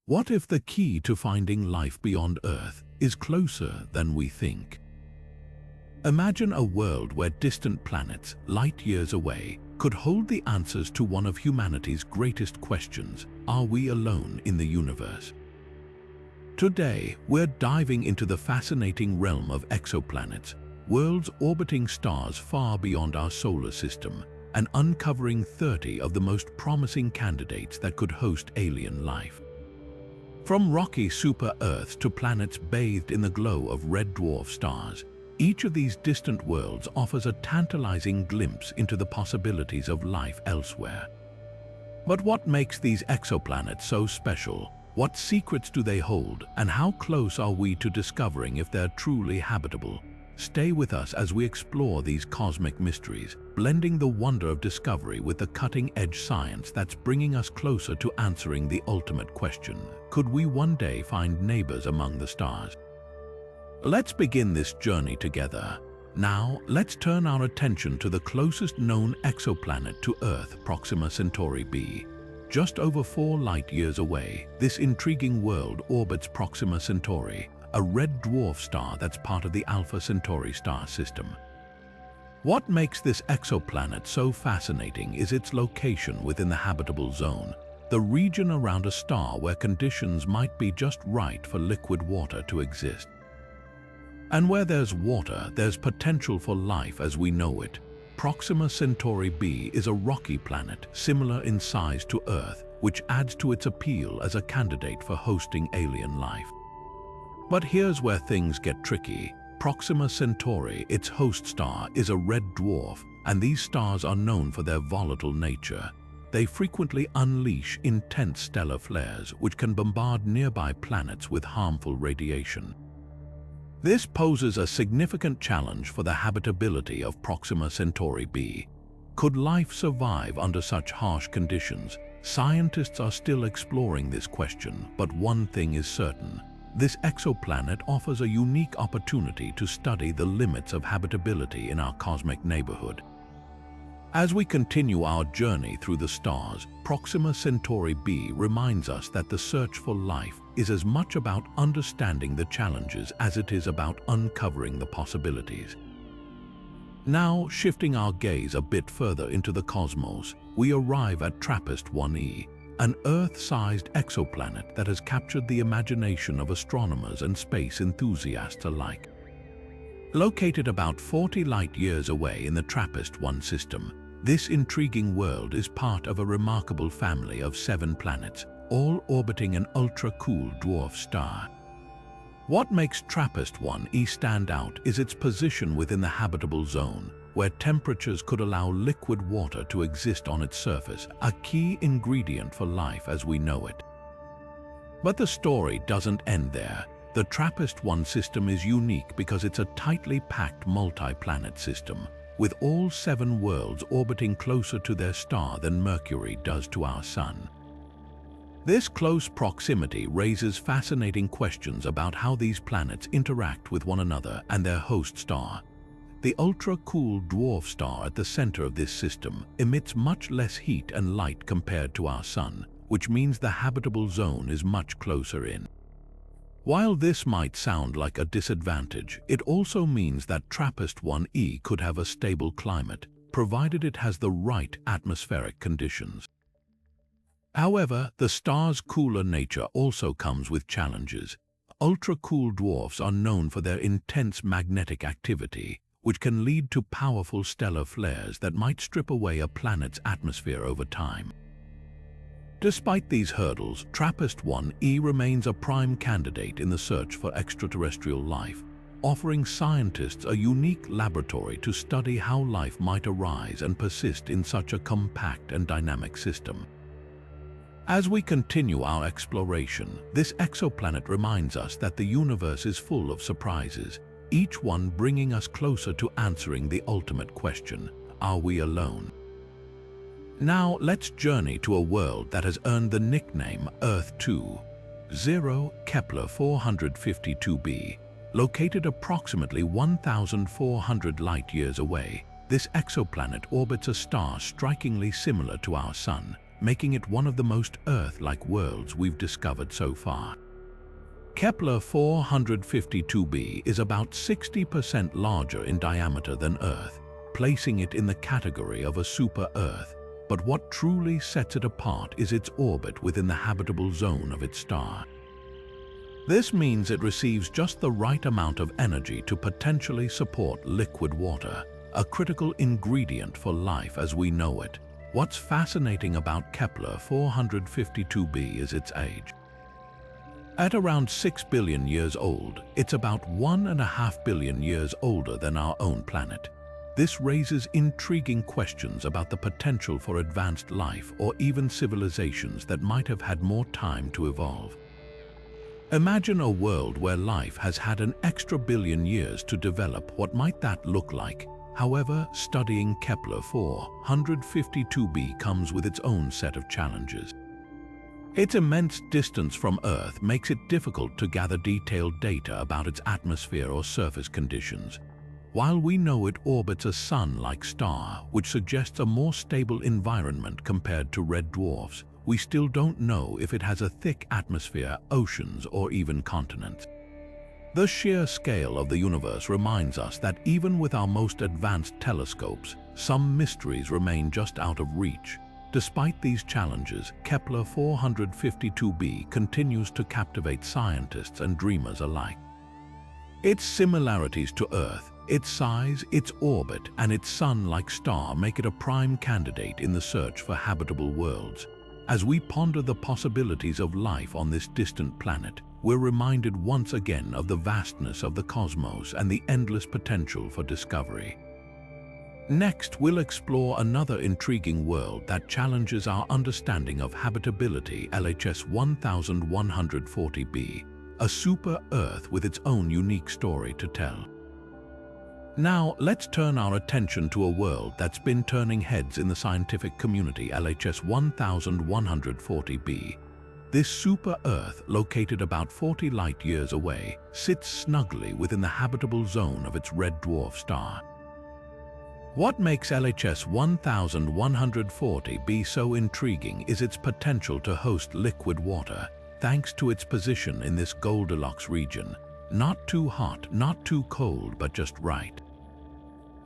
What if the key to finding life beyond Earth is closer than we think? Imagine a world where distant planets, light years away, could hold the answers to one of humanity's greatest questions: are we alone in the universe? Today, we're diving into the fascinating realm of exoplanets, worlds orbiting stars far beyond our solar system, and uncovering 30 of the most promising candidates that could host alien life. From rocky super-Earths to planets bathed in the glow of red dwarf stars, each of these distant worlds offers a tantalizing glimpse into the possibilities of life elsewhere. But what makes these exoplanets so special? What secrets do they hold, and how close are we to discovering if they're truly habitable? Stay with us as we explore these cosmic mysteries, blending the wonder of discovery with the cutting-edge science that's bringing us closer to answering the ultimate question: could we one day find neighbors among the stars? Let's begin this journey together. Now, let's turn our attention to the closest known exoplanet to Earth, Proxima Centauri b. Just over 4 light-years away, this intriguing world orbits Proxima Centauri, a red dwarf star that's part of the Alpha Centauri star system. What makes this exoplanet so fascinating is its location within the habitable zone, the region around a star where conditions might be just right for liquid water to exist. And where there's water, there's potential for life as we know it. Proxima Centauri b is a rocky planet, similar in size to Earth, which adds to its appeal as a candidate for hosting alien life. But here's where things get tricky. Proxima Centauri, its host star, is a red dwarf, and these stars are known for their volatile nature. They frequently unleash intense stellar flares, which can bombard nearby planets with harmful radiation. This poses a significant challenge for the habitability of Proxima Centauri b. Could life survive under such harsh conditions? Scientists are still exploring this question, but one thing is certain: this exoplanet offers a unique opportunity to study the limits of habitability in our cosmic neighborhood. As we continue our journey through the stars, Proxima Centauri b reminds us that the search for life is as much about understanding the challenges as it is about uncovering the possibilities. Now, shifting our gaze a bit further into the cosmos, we arrive at TRAPPIST-1e, an Earth-sized exoplanet that has captured the imagination of astronomers and space enthusiasts alike. Located about 40 light-years away in the TRAPPIST-1 system, this intriguing world is part of a remarkable family of 7 planets, all orbiting an ultra-cool dwarf star. What makes TRAPPIST-1e stand out is its position within the habitable zone, where temperatures could allow liquid water to exist on its surface, a key ingredient for life as we know it. But the story doesn't end there. The TRAPPIST-1 system is unique because it's a tightly packed multi-planet system, with all 7 worlds orbiting closer to their star than Mercury does to our Sun. This close proximity raises fascinating questions about how these planets interact with one another and their host star. The ultra-cool dwarf star at the center of this system emits much less heat and light compared to our Sun, which means the habitable zone is much closer in. While this might sound like a disadvantage, it also means that TRAPPIST-1e could have a stable climate, provided it has the right atmospheric conditions. However, the star's cooler nature also comes with challenges. Ultra-cool dwarfs are known for their intense magnetic activity, which can lead to powerful stellar flares that might strip away a planet's atmosphere over time. Despite these hurdles, TRAPPIST-1e remains a prime candidate in the search for extraterrestrial life, offering scientists a unique laboratory to study how life might arise and persist in such a compact and dynamic system. As we continue our exploration, this exoplanet reminds us that the universe is full of surprises, each one bringing us closer to answering the ultimate question: are we alone? Now, let's journey to a world that has earned the nickname Earth 2.0 Kepler-1653b. Located approximately 1,400 light-years away, this exoplanet orbits a star strikingly similar to our Sun, making it one of the most Earth-like worlds we've discovered so far. Kepler-452b is about 60% larger in diameter than Earth, placing it in the category of a super-Earth. But what truly sets it apart is its orbit within the habitable zone of its star. This means it receives just the right amount of energy to potentially support liquid water, a critical ingredient for life as we know it. What's fascinating about Kepler-452b is its age. At around 6 billion years old, it's about 1.5 billion years older than our own planet. This raises intriguing questions about the potential for advanced life or even civilizations that might have had more time to evolve. Imagine a world where life has had an extra billion years to develop. What might that look like? However, studying Kepler-452b comes with its own set of challenges. Its immense distance from Earth makes it difficult to gather detailed data about its atmosphere or surface conditions. While we know it orbits a sun-like star, which suggests a more stable environment compared to red dwarfs, we still don't know if it has a thick atmosphere, oceans, or even continents. The sheer scale of the universe reminds us that even with our most advanced telescopes, some mysteries remain just out of reach. Despite these challenges, Kepler-452b continues to captivate scientists and dreamers alike. Its similarities to Earth, its size, its orbit, and its sun-like star make it a prime candidate in the search for habitable worlds. As we ponder the possibilities of life on this distant planet, we're reminded once again of the vastness of the cosmos and the endless potential for discovery. Next, we'll explore another intriguing world that challenges our understanding of habitability, LHS 1140b, a super-Earth with its own unique story to tell. Now, let's turn our attention to a world that's been turning heads in the scientific community, LHS 1140b. This super-Earth, located about 40 light-years away, sits snugly within the habitable zone of its red dwarf star. What makes LHS 1140b so intriguing is its potential to host liquid water, thanks to its position in this Goldilocks region. Not too hot, not too cold, but just right.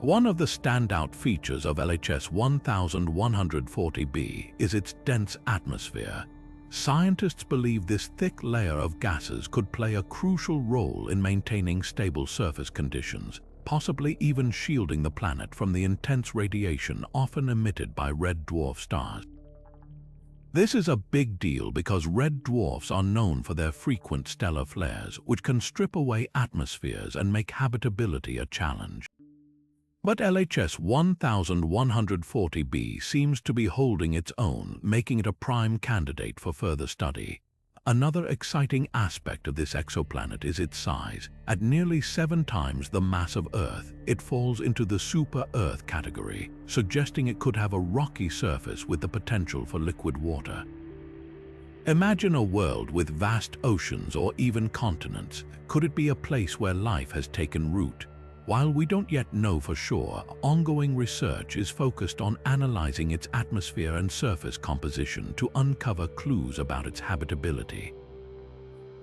One of the standout features of LHS 1140b is its dense atmosphere. Scientists believe this thick layer of gases could play a crucial role in maintaining stable surface conditions, possibly even shielding the planet from the intense radiation often emitted by red dwarf stars. This is a big deal because red dwarfs are known for their frequent stellar flares, which can strip away atmospheres and make habitability a challenge. But LHS 1140b seems to be holding its own, making it a prime candidate for further study. Another exciting aspect of this exoplanet is its size. At nearly 7 times the mass of Earth, it falls into the super-Earth category, suggesting it could have a rocky surface with the potential for liquid water. Imagine a world with vast oceans or even continents. Could it be a place where life has taken root? While we don't yet know for sure, ongoing research is focused on analyzing its atmosphere and surface composition to uncover clues about its habitability.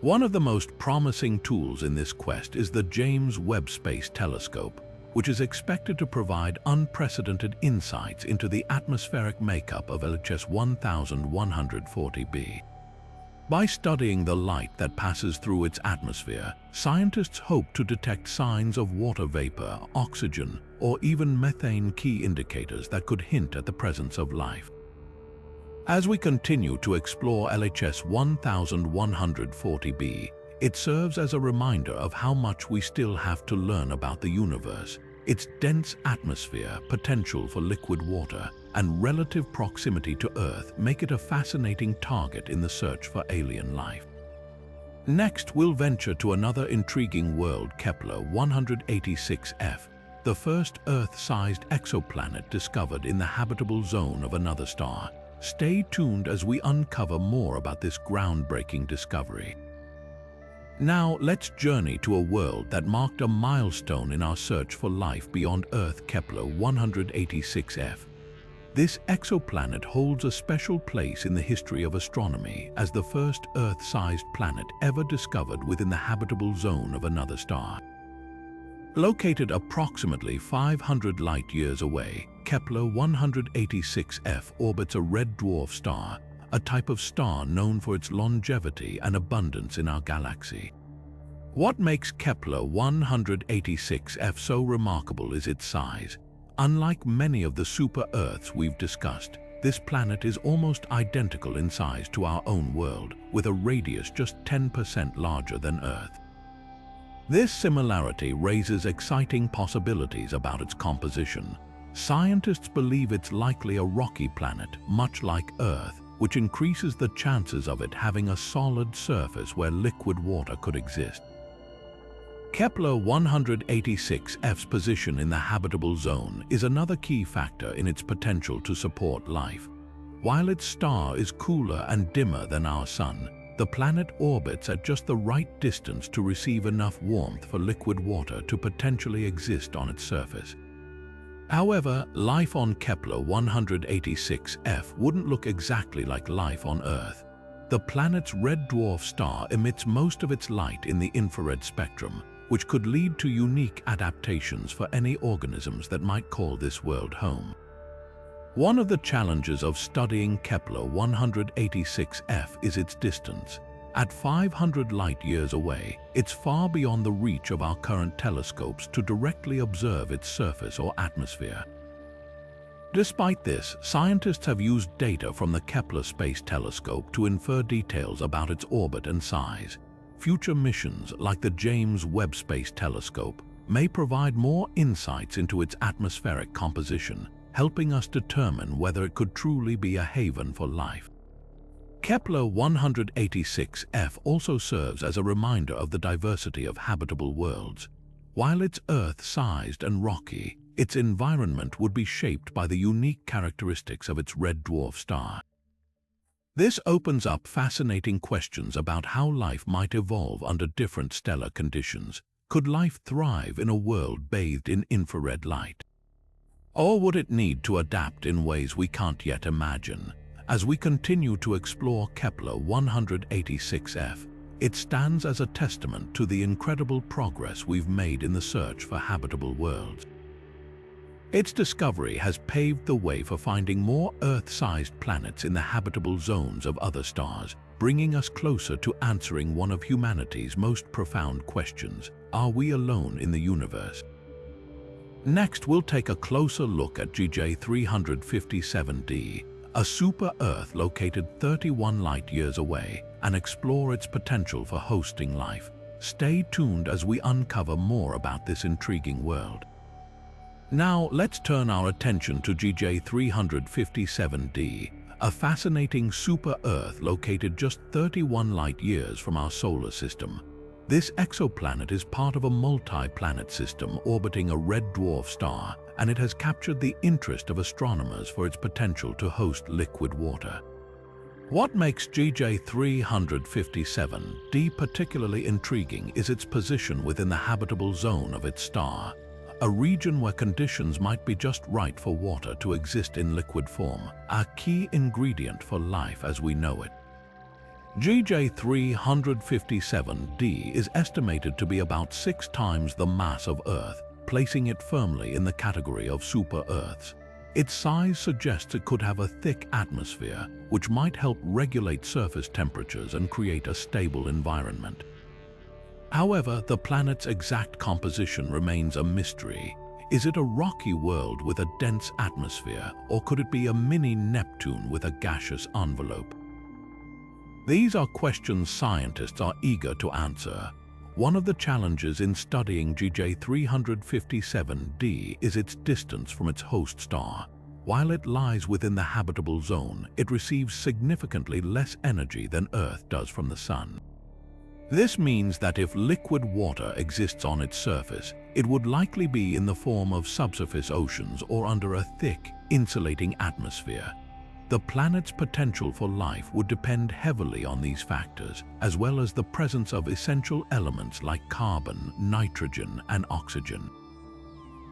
One of the most promising tools in this quest is the James Webb Space Telescope, which is expected to provide unprecedented insights into the atmospheric makeup of LHS 1140b. By studying the light that passes through its atmosphere, scientists hope to detect signs of water vapor, oxygen, or even methane, key indicators that could hint at the presence of life. As we continue to explore LHS 1140b, it serves as a reminder of how much we still have to learn about the universe. Its dense atmosphere, potential for liquid water, and relative proximity to Earth make it a fascinating target in the search for alien life. Next, we'll venture to another intriguing world, Kepler-186f, the first Earth-sized exoplanet discovered in the habitable zone of another star. Stay tuned as we uncover more about this groundbreaking discovery. Now, let's journey to a world that marked a milestone in our search for life beyond Earth, Kepler-186f. This exoplanet holds a special place in the history of astronomy as the first Earth-sized planet ever discovered within the habitable zone of another star. Located approximately 500 light-years away, Kepler-1653b orbits a red dwarf star, a type of star known for its longevity and abundance in our galaxy. What makes Kepler-1653b so remarkable is its size. Unlike many of the super-Earths we've discussed, this planet is almost identical in size to our own world, with a radius just 10% larger than Earth. This similarity raises exciting possibilities about its composition. Scientists believe it's likely a rocky planet, much like Earth, which increases the chances of it having a solid surface where liquid water could exist. Kepler-1653b's position in the habitable zone is another key factor in its potential to support life. While its star is cooler and dimmer than our Sun, the planet orbits at just the right distance to receive enough warmth for liquid water to potentially exist on its surface. However, life on Kepler-1653b wouldn't look exactly like life on Earth. The planet's red dwarf star emits most of its light in the infrared spectrum, which could lead to unique adaptations for any organisms that might call this world home. One of the challenges of studying Kepler-1653b is its distance. At 500 light-years away, it's far beyond the reach of our current telescopes to directly observe its surface or atmosphere. Despite this, scientists have used data from the Kepler Space Telescope to infer details about its orbit and size. Future missions, like the James Webb Space Telescope, may provide more insights into its atmospheric composition, helping us determine whether it could truly be a haven for life. Kepler-1653b also serves as a reminder of the diversity of habitable worlds. While it's Earth-sized and rocky, its environment would be shaped by the unique characteristics of its red dwarf star. This opens up fascinating questions about how life might evolve under different stellar conditions. Could life thrive in a world bathed in infrared light? Or would it need to adapt in ways we can't yet imagine? As we continue to explore Kepler-1653b, it stands as a testament to the incredible progress we've made in the search for habitable worlds. Its discovery has paved the way for finding more Earth-sized planets in the habitable zones of other stars, bringing us closer to answering one of humanity's most profound questions: are we alone in the universe? Next, we'll take a closer look at GJ357d, a super-Earth located 31 light-years away, and explore its potential for hosting life. Stay tuned as we uncover more about this intriguing world. Now, let's turn our attention to GJ357d, a fascinating super-Earth located just 31 light-years from our solar system. This exoplanet is part of a multi-planet system orbiting a red dwarf star, and it has captured the interest of astronomers for its potential to host liquid water. What makes GJ357d particularly intriguing is its position within the habitable zone of its star, a region where conditions might be just right for water to exist in liquid form, a key ingredient for life as we know it. GJ357d is estimated to be about 6 times the mass of Earth, placing it firmly in the category of super-Earths. Its size suggests it could have a thick atmosphere, which might help regulate surface temperatures and create a stable environment. However, the planet's exact composition remains a mystery. Is it a rocky world with a dense atmosphere, or could it be a mini Neptune with a gaseous envelope? These are questions scientists are eager to answer. One of the challenges in studying GJ357d is its distance from its host star. While it lies within the habitable zone, it receives significantly less energy than Earth does from the Sun. This means that if liquid water exists on its surface, it would likely be in the form of subsurface oceans or under a thick, insulating atmosphere. The planet's potential for life would depend heavily on these factors, as well as the presence of essential elements like carbon, nitrogen, and oxygen.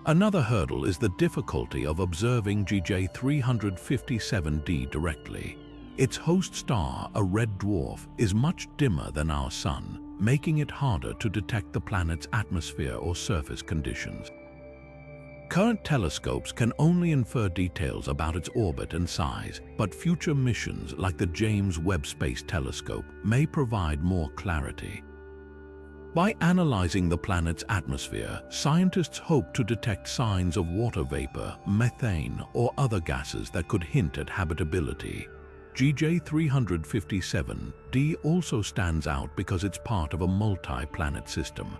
Another hurdle is the difficulty of observing GJ 357d directly. Its host star, a red dwarf, is much dimmer than our Sun, making it harder to detect the planet's atmosphere or surface conditions. Current telescopes can only infer details about its orbit and size, but future missions like the James Webb Space Telescope may provide more clarity. By analyzing the planet's atmosphere, scientists hope to detect signs of water vapor, methane, or other gases that could hint at habitability. GJ 357d also stands out because it's part of a multi-planet system.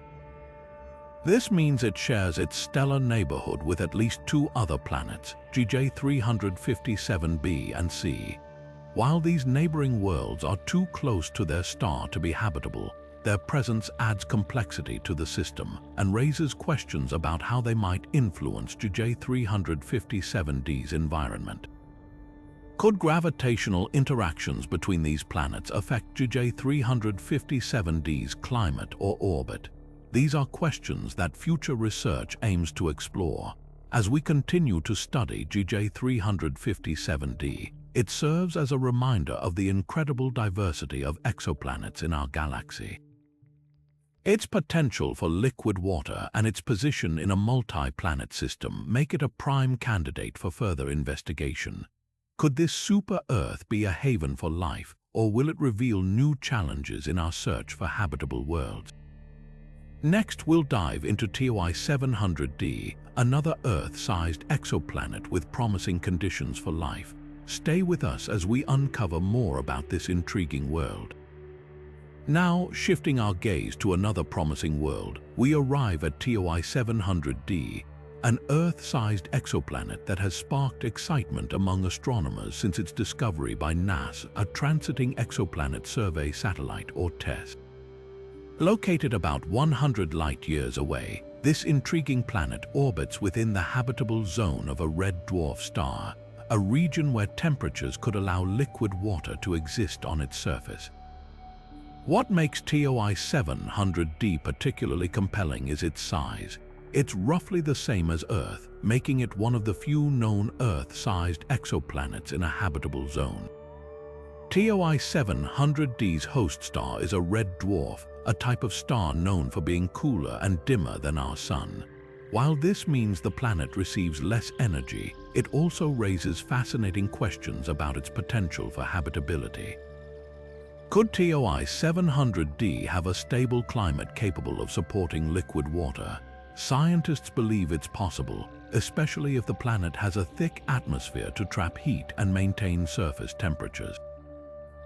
This means it shares its stellar neighborhood with at least two other planets, GJ 357b and C. While these neighboring worlds are too close to their star to be habitable, their presence adds complexity to the system and raises questions about how they might influence GJ 357d's environment. Could gravitational interactions between these planets affect GJ 357d's climate or orbit? These are questions that future research aims to explore. As we continue to study GJ 357d, it serves as a reminder of the incredible diversity of exoplanets in our galaxy. Its potential for liquid water and its position in a multi-planet system make it a prime candidate for further investigation. Could this super-Earth be a haven for life, or will it reveal new challenges in our search for habitable worlds? Next, we'll dive into TOI 700d, another Earth-sized exoplanet with promising conditions for life. Stay with us as we uncover more about this intriguing world. Now, shifting our gaze to another promising world, we arrive at TOI 700d, an Earth-sized exoplanet that has sparked excitement among astronomers since its discovery by NASA, a Transiting Exoplanet Survey Satellite, or TESS. Located about 100 light-years away, this intriguing planet orbits within the habitable zone of a red dwarf star, a region where temperatures could allow liquid water to exist on its surface. What makes TOI 700d particularly compelling is its size. It's roughly the same as Earth, making it one of the few known Earth-sized exoplanets in a habitable zone. TOI 700d's host star is a red dwarf, a type of star known for being cooler and dimmer than our Sun. While this means the planet receives less energy, it also raises fascinating questions about its potential for habitability. Could TOI 700d have a stable climate capable of supporting liquid water? Scientists believe it's possible, especially if the planet has a thick atmosphere to trap heat and maintain surface temperatures.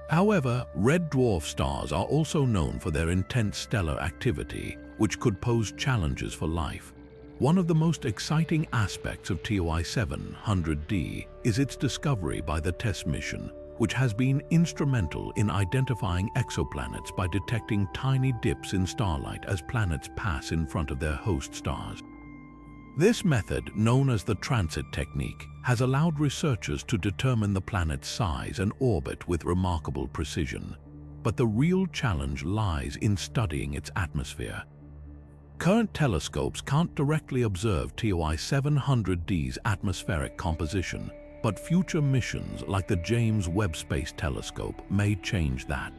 However, red dwarf stars are also known for their intense stellar activity, which could pose challenges for life. One of the most exciting aspects of TOI 700d is its discovery by the TESS mission, which has been instrumental in identifying exoplanets by detecting tiny dips in starlight as planets pass in front of their host stars. This method, known as the transit technique, has allowed researchers to determine the planet's size and orbit with remarkable precision. But the real challenge lies in studying its atmosphere. Current telescopes can't directly observe TOI 700d's atmospheric composition, but future missions like the James Webb Space Telescope may change that.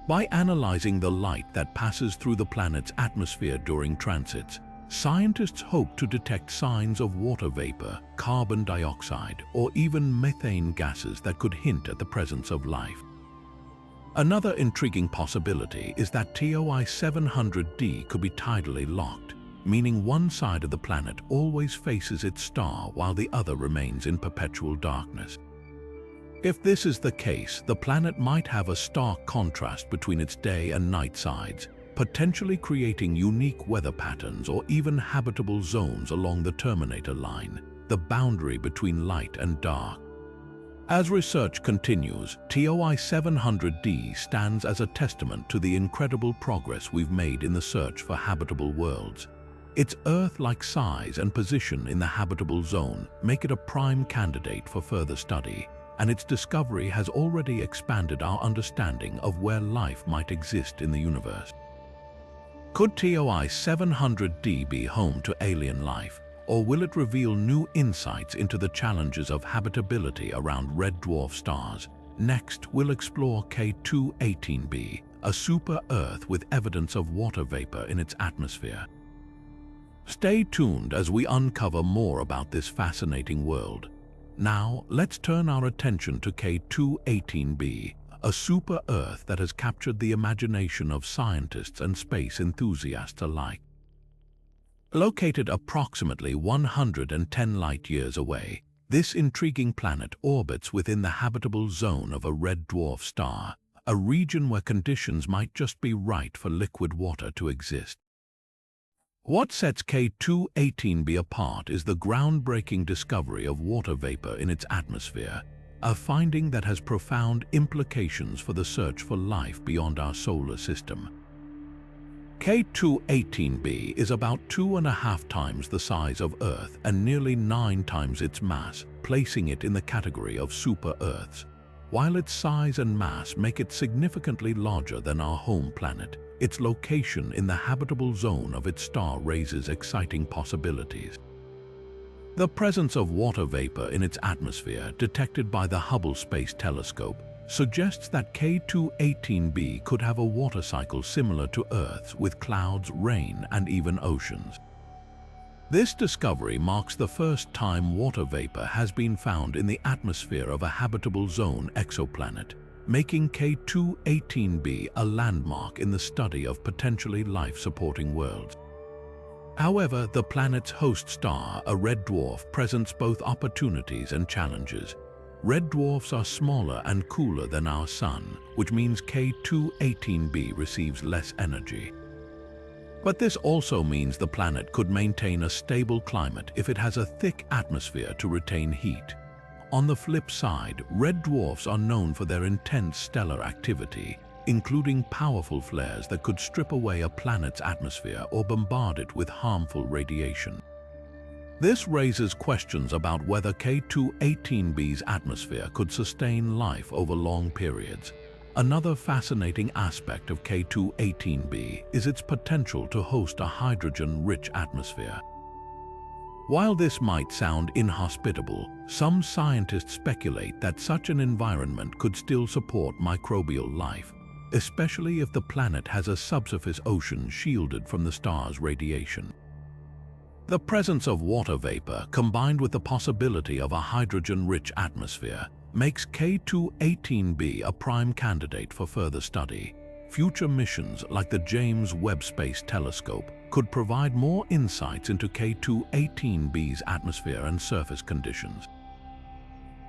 By analyzing the light that passes through the planet's atmosphere during transits, scientists hope to detect signs of water vapor, carbon dioxide, or even methane gases that could hint at the presence of life. Another intriguing possibility is that TOI 700d could be tidally locked, meaning one side of the planet always faces its star while the other remains in perpetual darkness. If this is the case, the planet might have a stark contrast between its day and night sides, potentially creating unique weather patterns or even habitable zones along the terminator line, the boundary between light and dark. As research continues, TOI 700d stands as a testament to the incredible progress we've made in the search for habitable worlds. Its Earth-like size and position in the habitable zone make it a prime candidate for further study, and its discovery has already expanded our understanding of where life might exist in the universe. Could TOI 700d be home to alien life? or will it reveal new insights into the challenges of habitability around red dwarf stars? Next, we'll explore K2-18b, a super-Earth with evidence of water vapor in its atmosphere. Stay tuned as we uncover more about this fascinating world. Now, let's turn our attention to K2-18b, a super-Earth that has captured the imagination of scientists and space enthusiasts alike. Located approximately 110 light-years away, this intriguing planet orbits within the habitable zone of a red dwarf star, a region where conditions might just be right for liquid water to exist. What sets K2-18b apart is the groundbreaking discovery of water vapor in its atmosphere, a finding that has profound implications for the search for life beyond our solar system. K2-18b is about 2.5 times the size of Earth and nearly 9 times its mass, placing it in the category of super-Earths. While its size and mass make it significantly larger than our home planet, its location in the habitable zone of its star raises exciting possibilities. The presence of water vapor in its atmosphere, detected by the Hubble Space Telescope, suggests that K2-18b could have a water cycle similar to Earth's, with clouds, rain, and even oceans. This discovery marks the first time water vapor has been found in the atmosphere of a habitable zone exoplanet, making K2-18b a landmark in the study of potentially life-supporting worlds. However, the planet's host star, a red dwarf, presents both opportunities and challenges. Red dwarfs are smaller and cooler than our Sun, which means K2-18b receives less energy. But this also means the planet could maintain a stable climate if it has a thick atmosphere to retain heat. On the flip side, red dwarfs are known for their intense stellar activity, including powerful flares that could strip away a planet's atmosphere or bombard it with harmful radiation. This raises questions about whether K2-18b's atmosphere could sustain life over long periods. Another fascinating aspect of K2-18b is its potential to host a hydrogen-rich atmosphere. While this might sound inhospitable, some scientists speculate that such an environment could still support microbial life, especially if the planet has a subsurface ocean shielded from the star's radiation. The presence of water vapor, combined with the possibility of a hydrogen-rich atmosphere, makes K2-18b a prime candidate for further study. Future missions like the James Webb Space Telescope could provide more insights into K2-18b's atmosphere and surface conditions.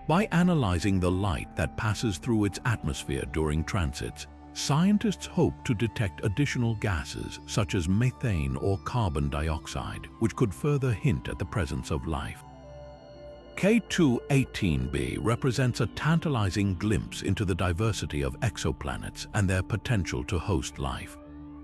By analyzing the light that passes through its atmosphere during transits, scientists hope to detect additional gases such as methane or carbon dioxide, which could further hint at the presence of life. K2-18b represents a tantalizing glimpse into the diversity of exoplanets and their potential to host life.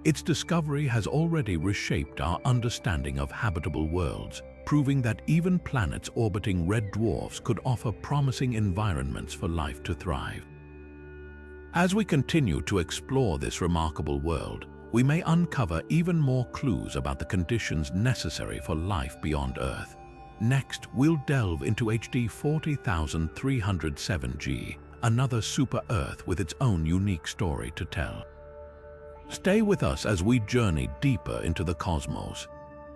Its discovery has already reshaped our understanding of habitable worlds, proving that even planets orbiting red dwarfs could offer promising environments for life to thrive. As we continue to explore this remarkable world, we may uncover even more clues about the conditions necessary for life beyond Earth. Next, we'll delve into HD 40307g, another super-Earth with its own unique story to tell. Stay with us as we journey deeper into the cosmos.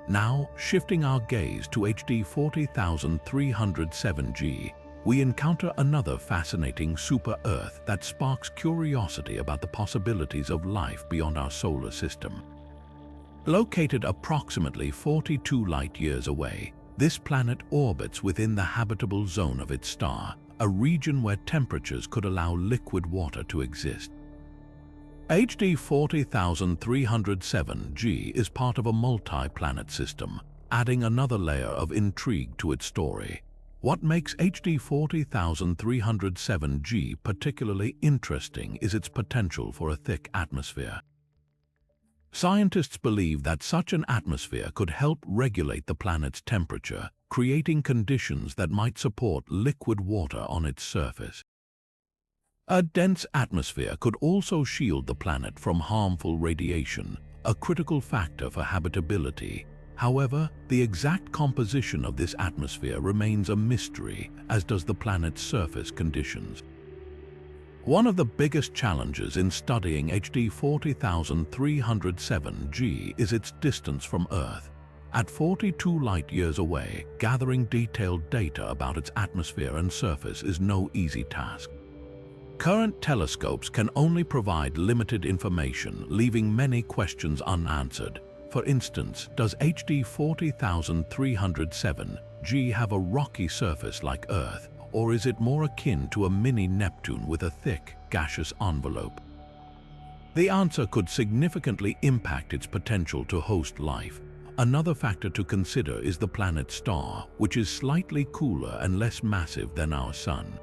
Now, shifting our gaze to HD 40307g, we encounter another fascinating super-Earth that sparks curiosity about the possibilities of life beyond our solar system. Located approximately 42 light-years away, this planet orbits within the habitable zone of its star, a region where temperatures could allow liquid water to exist. HD 40307g is part of a multi-planet system, adding another layer of intrigue to its story. What makes HD 40307g particularly interesting is its potential for a thick atmosphere. Scientists believe that such an atmosphere could help regulate the planet's temperature, creating conditions that might support liquid water on its surface. A dense atmosphere could also shield the planet from harmful radiation, a critical factor for habitability. However, the exact composition of this atmosphere remains a mystery, as does the planet's surface conditions. One of the biggest challenges in studying HD 40307G is its distance from Earth. At 42 light-years away, gathering detailed data about its atmosphere and surface is no easy task. Current telescopes can only provide limited information, leaving many questions unanswered. For instance, does HD 40307G have a rocky surface like Earth, or is it more akin to a mini Neptune with a thick, gaseous envelope? The answer could significantly impact its potential to host life. Another factor to consider is the planet's star, which is slightly cooler and less massive than our Sun.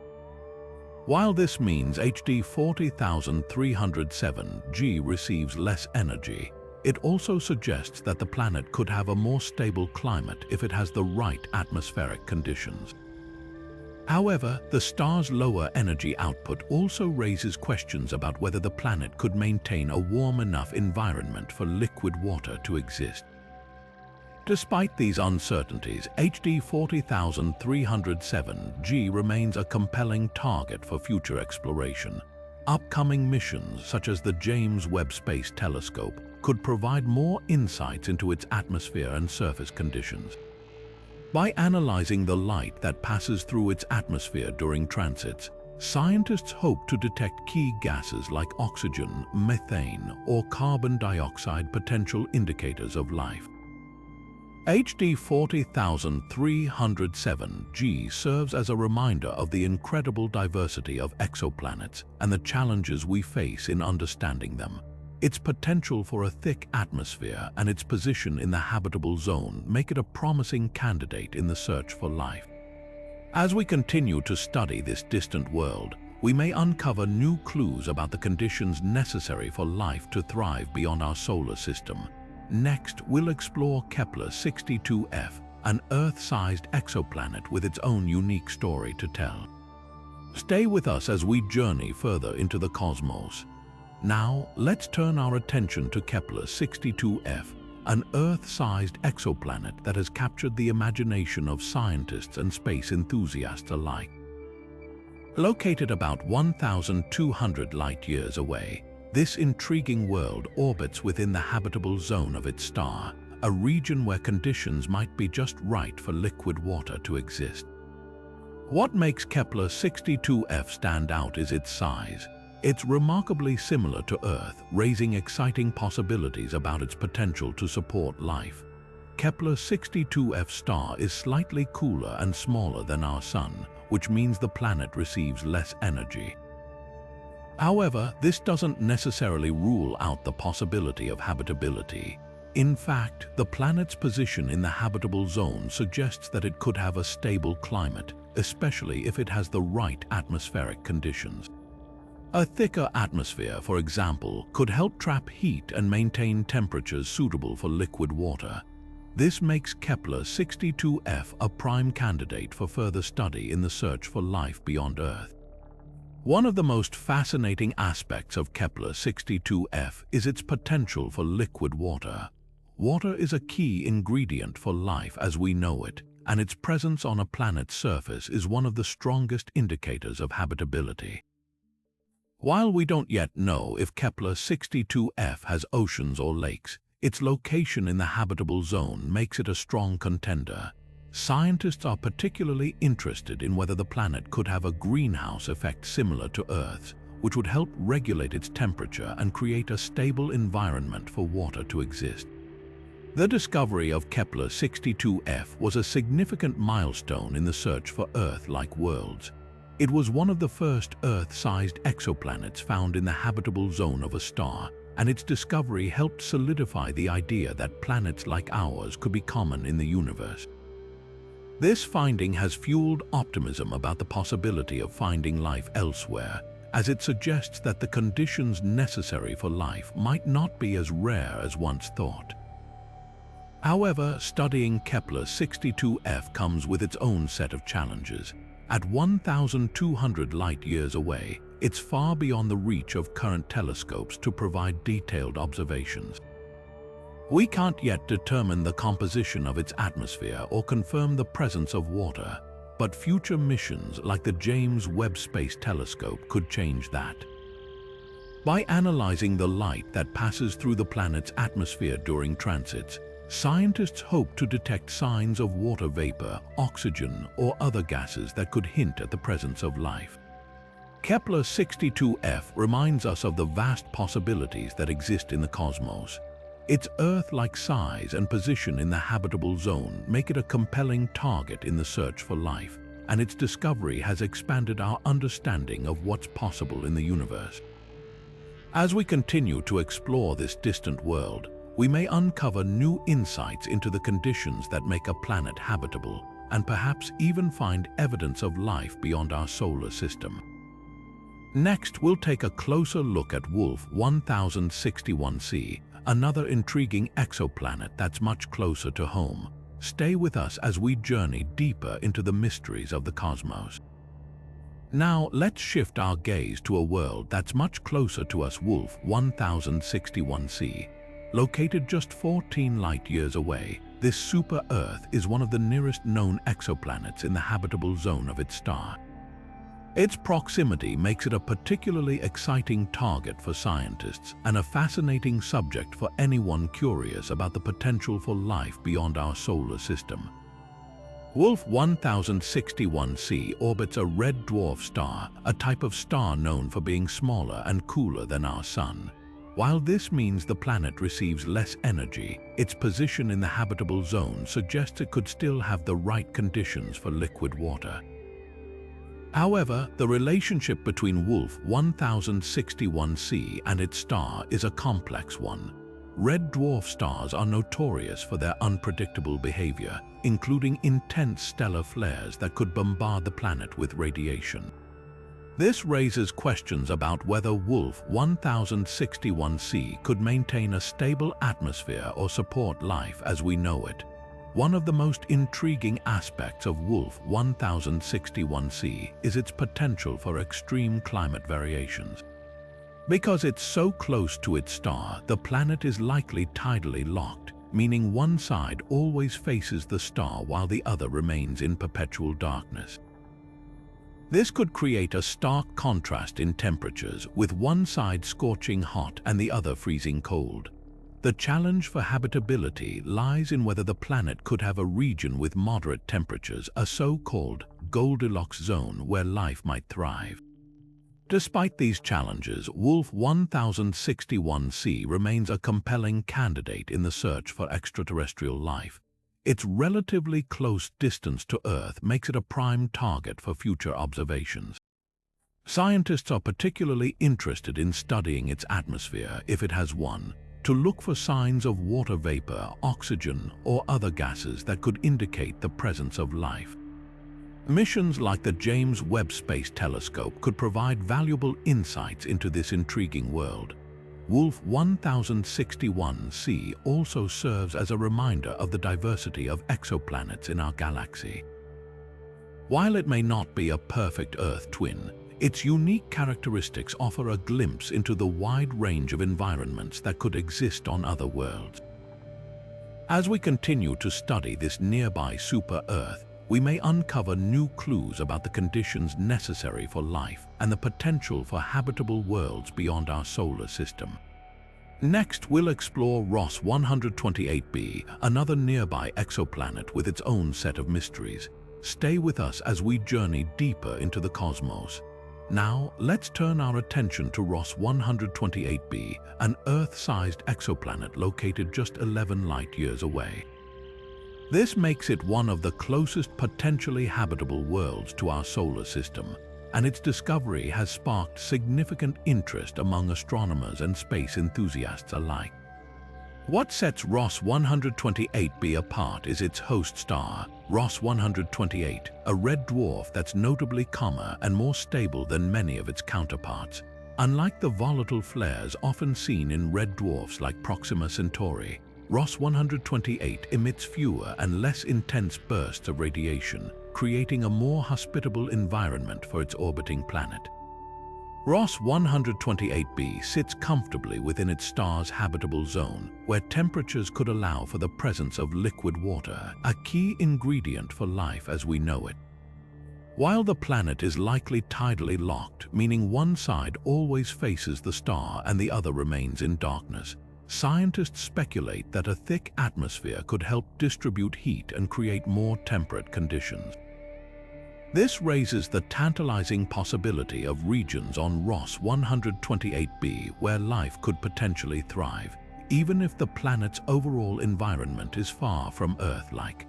While this means HD 40307G receives less energy, it also suggests that the planet could have a more stable climate if it has the right atmospheric conditions. However, the star's lower energy output also raises questions about whether the planet could maintain a warm enough environment for liquid water to exist. Despite these uncertainties, HD 40307G remains a compelling target for future exploration. Upcoming missions, such as the James Webb Space Telescope, could provide more insights into its atmosphere and surface conditions. By analyzing the light that passes through its atmosphere during transits, scientists hope to detect key gases like oxygen, methane, or carbon dioxide, potential indicators of life. HD 40307G serves as a reminder of the incredible diversity of exoplanets and the challenges we face in understanding them. Its potential for a thick atmosphere and its position in the habitable zone make it a promising candidate in the search for life. As we continue to study this distant world, we may uncover new clues about the conditions necessary for life to thrive beyond our solar system. Next, we'll explore Kepler-1653b, an Earth-sized exoplanet with its own unique story to tell. Stay with us as we journey further into the cosmos. Now, let's turn our attention to Kepler-1653b, an Earth-sized exoplanet that has captured the imagination of scientists and space enthusiasts alike. Located about 1,200 light-years away, this intriguing world orbits within the habitable zone of its star, a region where conditions might be just right for liquid water to exist. What makes Kepler-1653b stand out is its size. It's remarkably similar to Earth, raising exciting possibilities about its potential to support life. Kepler-1653b's star is slightly cooler and smaller than our Sun, which means the planet receives less energy. However, this doesn't necessarily rule out the possibility of habitability. In fact, the planet's position in the habitable zone suggests that it could have a stable climate, especially if it has the right atmospheric conditions. A thicker atmosphere, for example, could help trap heat and maintain temperatures suitable for liquid water. This makes Kepler-1653b a prime candidate for further study in the search for life beyond Earth. One of the most fascinating aspects of Kepler-1653b is its potential for liquid water. Water is a key ingredient for life as we know it, and its presence on a planet's surface is one of the strongest indicators of habitability. While we don't yet know if Kepler-1653b has oceans or lakes, its location in the habitable zone makes it a strong contender. Scientists are particularly interested in whether the planet could have a greenhouse effect similar to Earth's, which would help regulate its temperature and create a stable environment for water to exist. The discovery of Kepler-1653b was a significant milestone in the search for Earth-like worlds. It was one of the first Earth-sized exoplanets found in the habitable zone of a star, and its discovery helped solidify the idea that planets like ours could be common in the universe. This finding has fueled optimism about the possibility of finding life elsewhere, as it suggests that the conditions necessary for life might not be as rare as once thought. However, studying Kepler-1653b comes with its own set of challenges. At 1,200 light-years away, it's far beyond the reach of current telescopes to provide detailed observations. We can't yet determine the composition of its atmosphere or confirm the presence of water, but future missions like the James Webb Space Telescope could change that. By analyzing the light that passes through the planet's atmosphere during transits, scientists hope to detect signs of water vapor, oxygen, or other gases that could hint at the presence of life. Kepler-1653b reminds us of the vast possibilities that exist in the cosmos. Its Earth-like size and position in the habitable zone make it a compelling target in the search for life, and its discovery has expanded our understanding of what's possible in the universe. As we continue to explore this distant world, we may uncover new insights into the conditions that make a planet habitable, and perhaps even find evidence of life beyond our solar system. Next, we'll take a closer look at Wolf 1061c, another intriguing exoplanet that's much closer to home. Stay with us as we journey deeper into the mysteries of the cosmos. Now, let's shift our gaze to a world that's much closer to us. Wolf 1061c. Located just 14 light-years away, this super-Earth is one of the nearest known exoplanets in the habitable zone of its star. Its proximity makes it a particularly exciting target for scientists and a fascinating subject for anyone curious about the potential for life beyond our solar system. Wolf 1061c orbits a red dwarf star, a type of star known for being smaller and cooler than our Sun. While this means the planet receives less energy, its position in the habitable zone suggests it could still have the right conditions for liquid water. However, the relationship between Wolf 1061c and its star is a complex one. Red dwarf stars are notorious for their unpredictable behavior, including intense stellar flares that could bombard the planet with radiation. This raises questions about whether Wolf 1061c could maintain a stable atmosphere or support life as we know it. One of the most intriguing aspects of Wolf 1061c is its potential for extreme climate variations. Because it's so close to its star, the planet is likely tidally locked, meaning one side always faces the star while the other remains in perpetual darkness. This could create a stark contrast in temperatures, with one side scorching hot and the other freezing cold. The challenge for habitability lies in whether the planet could have a region with moderate temperatures, a so-called Goldilocks zone where life might thrive. Despite these challenges, Wolf 1061c remains a compelling candidate in the search for extraterrestrial life. Its relatively close distance to Earth makes it a prime target for future observations. Scientists are particularly interested in studying its atmosphere, if it has one, to look for signs of water vapor, oxygen, or other gases that could indicate the presence of life. Missions like the James Webb Space Telescope could provide valuable insights into this intriguing world. Wolf 1061c also serves as a reminder of the diversity of exoplanets in our galaxy. While it may not be a perfect Earth twin, its unique characteristics offer a glimpse into the wide range of environments that could exist on other worlds. As we continue to study this nearby super-Earth, we may uncover new clues about the conditions necessary for life and the potential for habitable worlds beyond our solar system. Next, we'll explore Ross 128b, another nearby exoplanet with its own set of mysteries. Stay with us as we journey deeper into the cosmos. Now, let's turn our attention to Ross 128b, an Earth-sized exoplanet located just 11 light-years away. This makes it one of the closest potentially habitable worlds to our solar system, and its discovery has sparked significant interest among astronomers and space enthusiasts alike. What sets Ross 128b apart is its host star, Ross 128, a red dwarf that's notably calmer and more stable than many of its counterparts. Unlike the volatile flares often seen in red dwarfs like Proxima Centauri, Ross 128 emits fewer and less intense bursts of radiation, creating a more hospitable environment for its orbiting planet. Ross 128b sits comfortably within its star's habitable zone, where temperatures could allow for the presence of liquid water, a key ingredient for life as we know it. While the planet is likely tidally locked, meaning one side always faces the star and the other remains in darkness, scientists speculate that a thick atmosphere could help distribute heat and create more temperate conditions. This raises the tantalizing possibility of regions on Ross 128b where life could potentially thrive, even if the planet's overall environment is far from Earth-like.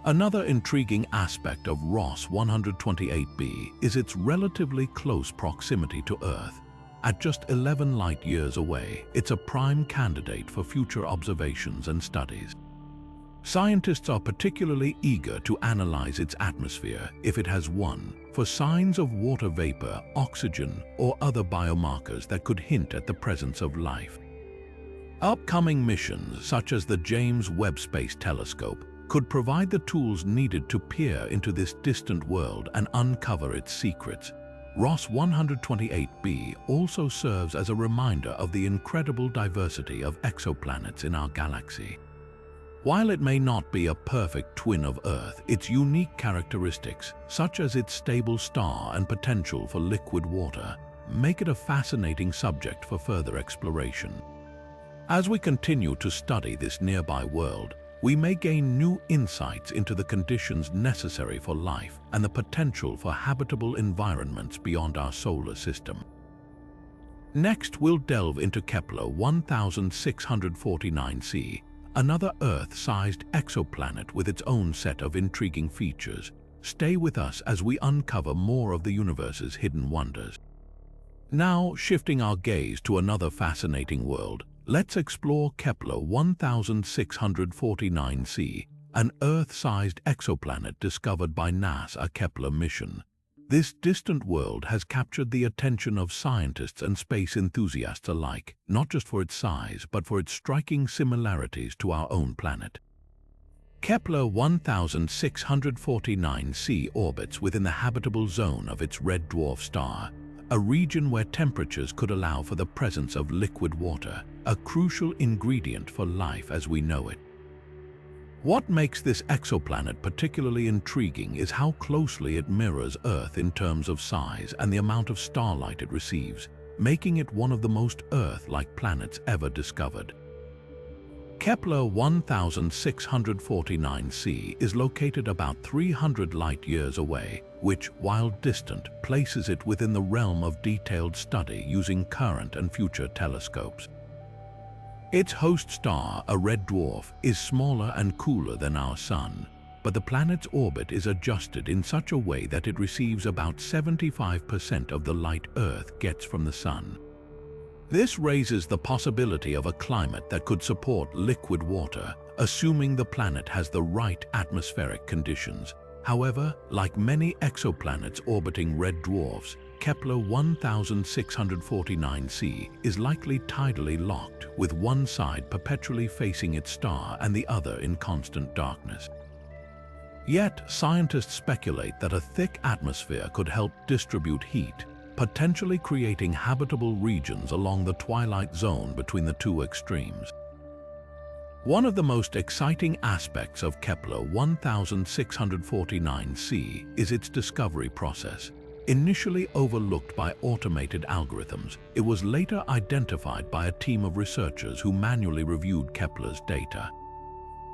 Another intriguing aspect of Ross 128b is its relatively close proximity to Earth. At just 11 light-years away, it's a prime candidate for future observations and studies. Scientists are particularly eager to analyze its atmosphere, if it has one, for signs of water vapor, oxygen, or other biomarkers that could hint at the presence of life. Upcoming missions, such as the James Webb Space Telescope, could provide the tools needed to peer into this distant world and uncover its secrets. Ross 128b also serves as a reminder of the incredible diversity of exoplanets in our galaxy. While it may not be a perfect twin of Earth, its unique characteristics, such as its stable star and potential for liquid water, make it a fascinating subject for further exploration. As we continue to study this nearby world, we may gain new insights into the conditions necessary for life and the potential for habitable environments beyond our solar system. Next, we'll delve into Kepler-1649c, another Earth-sized exoplanet with its own set of intriguing features. Stay with us as we uncover more of the universe's hidden wonders. Now, shifting our gaze to another fascinating world, let's explore Kepler-1649c, an Earth-sized exoplanet discovered by NASA's Kepler mission. This distant world has captured the attention of scientists and space enthusiasts alike, not just for its size, but for its striking similarities to our own planet. Kepler-1649c orbits within the habitable zone of its red dwarf star, a region where temperatures could allow for the presence of liquid water, a crucial ingredient for life as we know it. What makes this exoplanet particularly intriguing is how closely it mirrors Earth in terms of size and the amount of starlight it receives, making it one of the most Earth-like planets ever discovered. Kepler-1649c is located about 300 light-years away, which, while distant, places it within the realm of detailed study using current and future telescopes. Its host star, a red dwarf, is smaller and cooler than our Sun, but the planet's orbit is adjusted in such a way that it receives about 75% of the light Earth gets from the Sun. This raises the possibility of a climate that could support liquid water, assuming the planet has the right atmospheric conditions. However, like many exoplanets orbiting red dwarfs, Kepler-1649c is likely tidally locked, with one side perpetually facing its star and the other in constant darkness. Yet, scientists speculate that a thick atmosphere could help distribute heat, potentially creating habitable regions along the twilight zone between the two extremes. One of the most exciting aspects of Kepler-1649c is its discovery process. Initially overlooked by automated algorithms, it was later identified by a team of researchers who manually reviewed Kepler's data.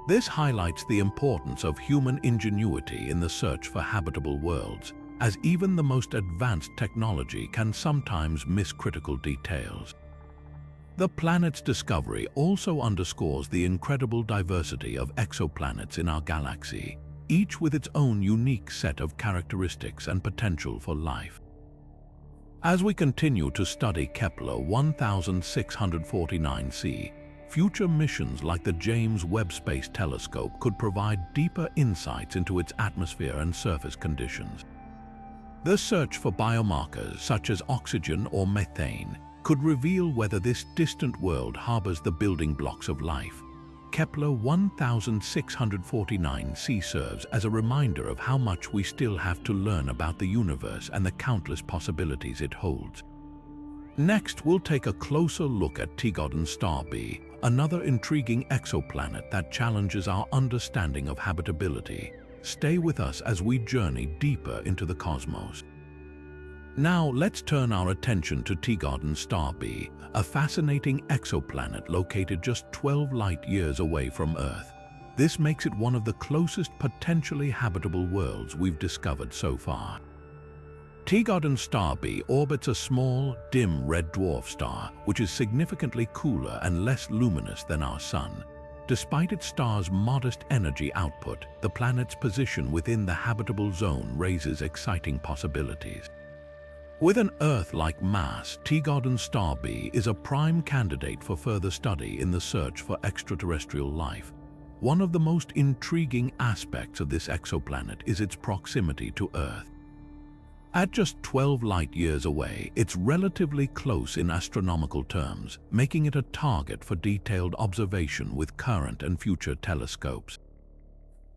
This highlights the importance of human ingenuity in the search for habitable worlds, as even the most advanced technology can sometimes miss critical details. The planet's discovery also underscores the incredible diversity of exoplanets in our galaxy, each with its own unique set of characteristics and potential for life. As we continue to study Kepler-1649c, future missions like the James Webb Space Telescope could provide deeper insights into its atmosphere and surface conditions. The search for biomarkers such as oxygen or methane could reveal whether this distant world harbors the building blocks of life. Kepler-1649c serves as a reminder of how much we still have to learn about the universe and the countless possibilities it holds. Next, we'll take a closer look at Teegarden star B, another intriguing exoplanet that challenges our understanding of habitability. Stay with us as we journey deeper into the cosmos. Now, let's turn our attention to Teegarden star B, a fascinating exoplanet located just 12 light-years away from Earth. This makes it one of the closest potentially habitable worlds we've discovered so far. Teegarden star B orbits a small, dim red dwarf star, which is significantly cooler and less luminous than our Sun. Despite its star's modest energy output, the planet's position within the habitable zone raises exciting possibilities. With an Earth-like mass, Teegarden star B is a prime candidate for further study in the search for extraterrestrial life. One of the most intriguing aspects of this exoplanet is its proximity to Earth. At just 12 light-years away, it's relatively close in astronomical terms, making it a target for detailed observation with current and future telescopes.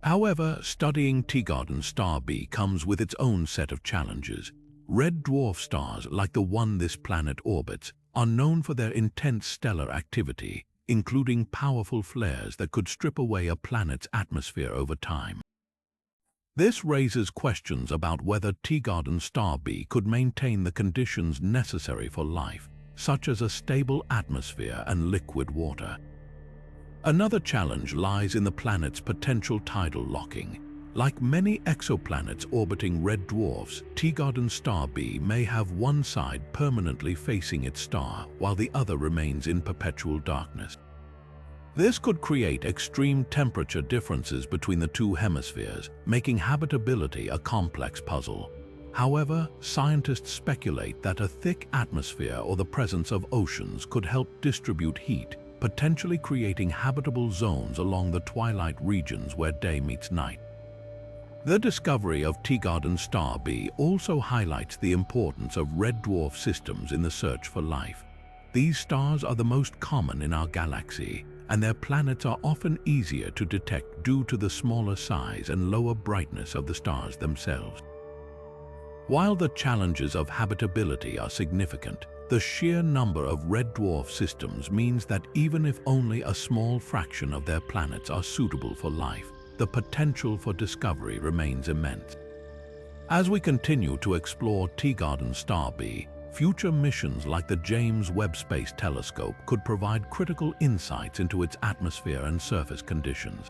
However, studying Teegarden star B comes with its own set of challenges. Red dwarf stars, like the one this planet orbits, are known for their intense stellar activity, including powerful flares that could strip away a planet's atmosphere over time. This raises questions about whether Teegarden star B could maintain the conditions necessary for life, such as a stable atmosphere and liquid water. Another challenge lies in the planet's potential tidal locking. Like many exoplanets orbiting red dwarfs, Teegarden star B may have one side permanently facing its star, while the other remains in perpetual darkness. This could create extreme temperature differences between the two hemispheres, making habitability a complex puzzle. However, scientists speculate that a thick atmosphere or the presence of oceans could help distribute heat, potentially creating habitable zones along the twilight regions where day meets night. The discovery of Teegarden star B also highlights the importance of red dwarf systems in the search for life. These stars are the most common in our galaxy, and their planets are often easier to detect due to the smaller size and lower brightness of the stars themselves. While the challenges of habitability are significant, the sheer number of red dwarf systems means that even if only a small fraction of their planets are suitable for life, the potential for discovery remains immense. As we continue to explore Teegarden star B, future missions like the James Webb Space Telescope could provide critical insights into its atmosphere and surface conditions.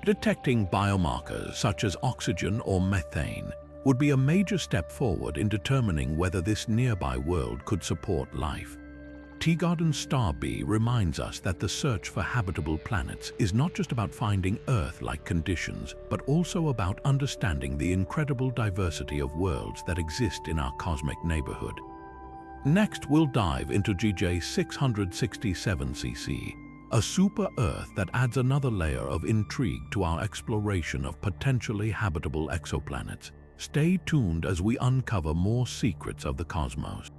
Detecting biomarkers such as oxygen or methane would be a major step forward in determining whether this nearby world could support life. Teegarden star B reminds us that the search for habitable planets is not just about finding Earth-like conditions, but also about understanding the incredible diversity of worlds that exist in our cosmic neighborhood. Next, we'll dive into GJ667cc, a super-Earth that adds another layer of intrigue to our exploration of potentially habitable exoplanets. Stay tuned as we uncover more secrets of the cosmos.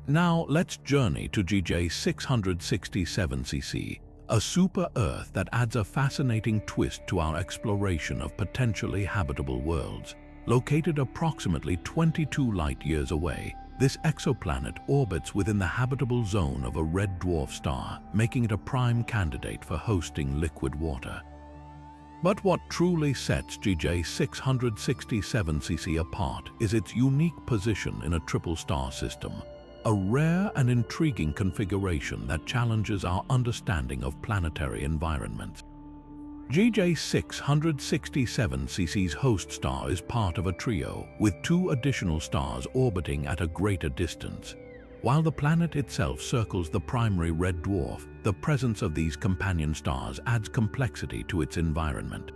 Now, let's journey to GJ667cc, a super-Earth that adds a fascinating twist to our exploration of potentially habitable worlds. Located approximately 22 light-years away, this exoplanet orbits within the habitable zone of a red dwarf star, making it a prime candidate for hosting liquid water. But what truly sets GJ667cc apart is its unique position in a triple star system, a rare and intriguing configuration that challenges our understanding of planetary environments. GJ667cc's host star is part of a trio, with two additional stars orbiting at a greater distance. While the planet itself circles the primary red dwarf, the presence of these companion stars adds complexity to its environment.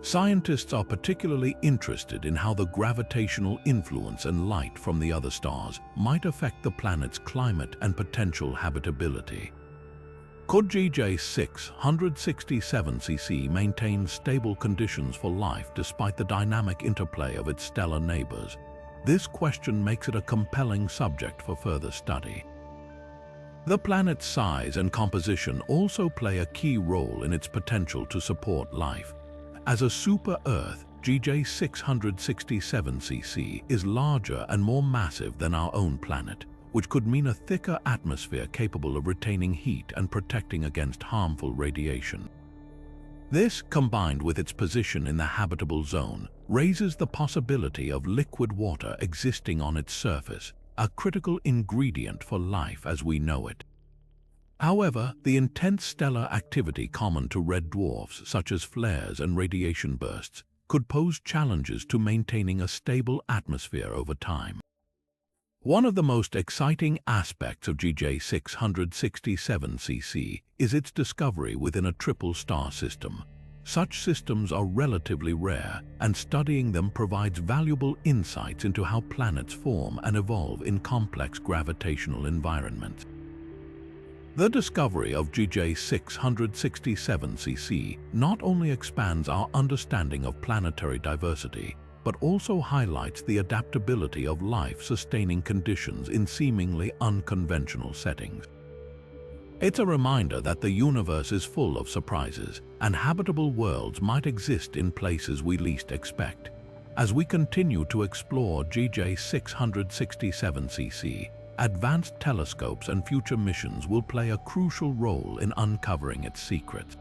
Scientists are particularly interested in how the gravitational influence and light from the other stars might affect the planet's climate and potential habitability. Could GJ667cc maintain stable conditions for life despite the dynamic interplay of its stellar neighbors? This question makes it a compelling subject for further study. The planet's size and composition also play a key role in its potential to support life. As a super-Earth, GJ667cc is larger and more massive than our own planet, which could mean a thicker atmosphere capable of retaining heat and protecting against harmful radiation. This, combined with its position in the habitable zone, raises the possibility of liquid water existing on its surface, a critical ingredient for life as we know it. However, the intense stellar activity common to red dwarfs, such as flares and radiation bursts, could pose challenges to maintaining a stable atmosphere over time. One of the most exciting aspects of GJ667cc is its discovery within a triple star system. Such systems are relatively rare, and studying them provides valuable insights into how planets form and evolve in complex gravitational environments. The discovery of GJ667cc not only expands our understanding of planetary diversity, but also highlights the adaptability of life-sustaining conditions in seemingly unconventional settings. It's a reminder that the universe is full of surprises, and habitable worlds might exist in places we least expect. As we continue to explore GJ667cc, advanced telescopes and future missions will play a crucial role in uncovering its secrets.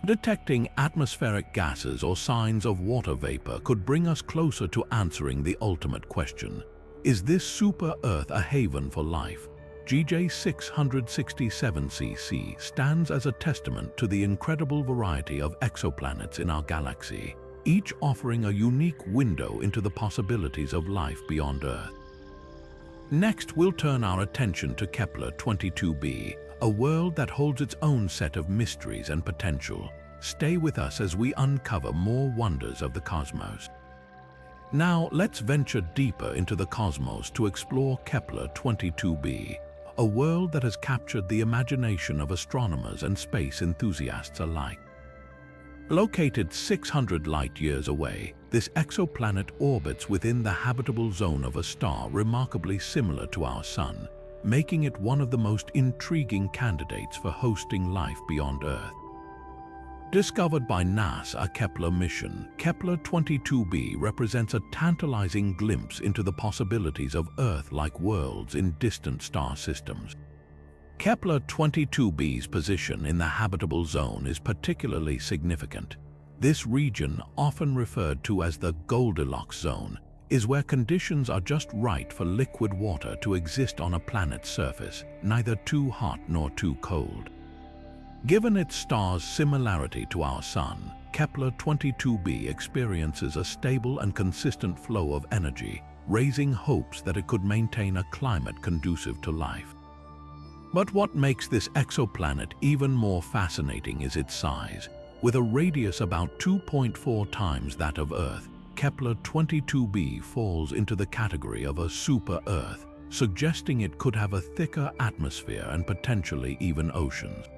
Detecting atmospheric gases or signs of water vapor could bring us closer to answering the ultimate question: is this super-Earth a haven for life? GJ667cc stands as a testament to the incredible variety of exoplanets in our galaxy, each offering a unique window into the possibilities of life beyond Earth. Next, we'll turn our attention to Kepler-1653b, a world that holds its own set of mysteries and potential. Stay with us as we uncover more wonders of the cosmos. Now, let's venture deeper into the cosmos to explore Kepler-1653b, a world that has captured the imagination of astronomers and space enthusiasts alike. Located 600 light-years away, this exoplanet orbits within the habitable zone of a star remarkably similar to our Sun, making it one of the most intriguing candidates for hosting life beyond Earth. Discovered by NASA's Kepler mission, Kepler-1653b represents a tantalizing glimpse into the possibilities of Earth-like worlds in distant star systems. Kepler-1653b's position in the habitable zone is particularly significant. This region, often referred to as the Goldilocks zone, is where conditions are just right for liquid water to exist on a planet's surface, neither too hot nor too cold. Given its star's similarity to our Sun, Kepler-1653b experiences a stable and consistent flow of energy, raising hopes that it could maintain a climate conducive to life. But what makes this exoplanet even more fascinating is its size. With a radius about 2.4 times that of Earth, Kepler-1653b falls into the category of a super-Earth, suggesting it could have a thicker atmosphere and potentially even oceans.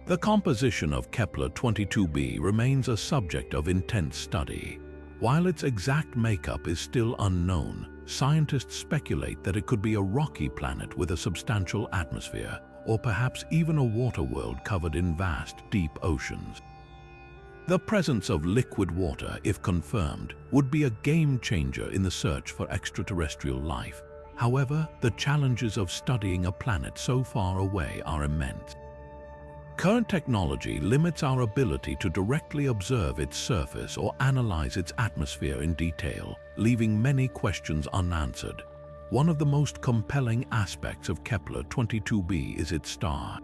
The composition of Kepler-1653b remains a subject of intense study. While its exact makeup is still unknown, scientists speculate that it could be a rocky planet with a substantial atmosphere, or perhaps even a water world covered in vast, deep oceans. The presence of liquid water, if confirmed, would be a game-changer in the search for extraterrestrial life. However, the challenges of studying a planet so far away are immense. Current technology limits our ability to directly observe its surface or analyze its atmosphere in detail, leaving many questions unanswered. One of the most compelling aspects of Kepler-1653b is its star.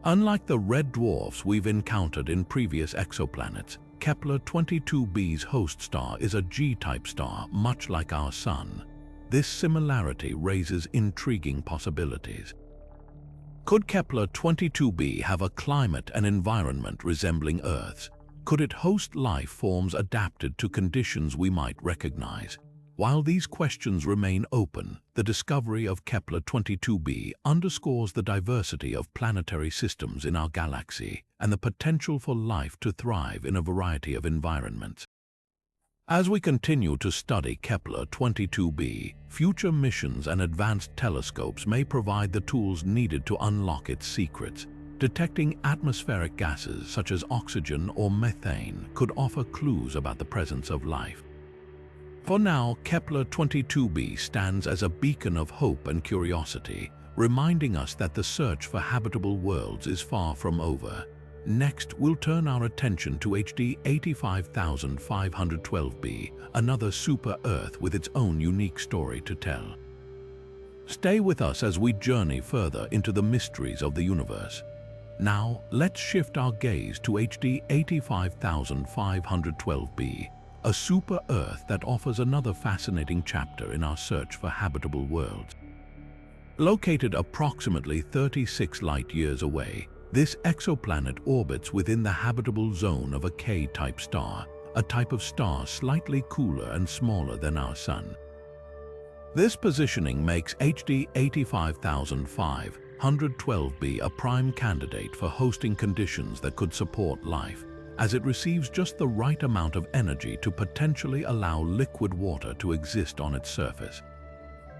Unlike the red dwarfs we've encountered in previous exoplanets, Kepler-1653b's host star is a G-type star, much like our Sun. This similarity raises intriguing possibilities. Could Kepler-1653b have a climate and environment resembling Earth's? Could it host life forms adapted to conditions we might recognize? While these questions remain open, the discovery of Kepler-1653b underscores the diversity of planetary systems in our galaxy and the potential for life to thrive in a variety of environments. As we continue to study Kepler-22b, future missions and advanced telescopes may provide the tools needed to unlock its secrets. Detecting atmospheric gases such as oxygen or methane could offer clues about the presence of life. For now, Kepler-22b stands as a beacon of hope and curiosity, reminding us that the search for habitable worlds is far from over. Next, we'll turn our attention to HD 85512b, another super-Earth with its own unique story to tell. Stay with us as we journey further into the mysteries of the universe. Now, let's shift our gaze to HD 85512b, a super-Earth that offers another fascinating chapter in our search for habitable worlds. Located approximately 36 light-years away, this exoplanet orbits within the habitable zone of a K-type star, a type of star slightly cooler and smaller than our Sun. This positioning makes HD 85512b a prime candidate for hosting conditions that could support life, as it receives just the right amount of energy to potentially allow liquid water to exist on its surface.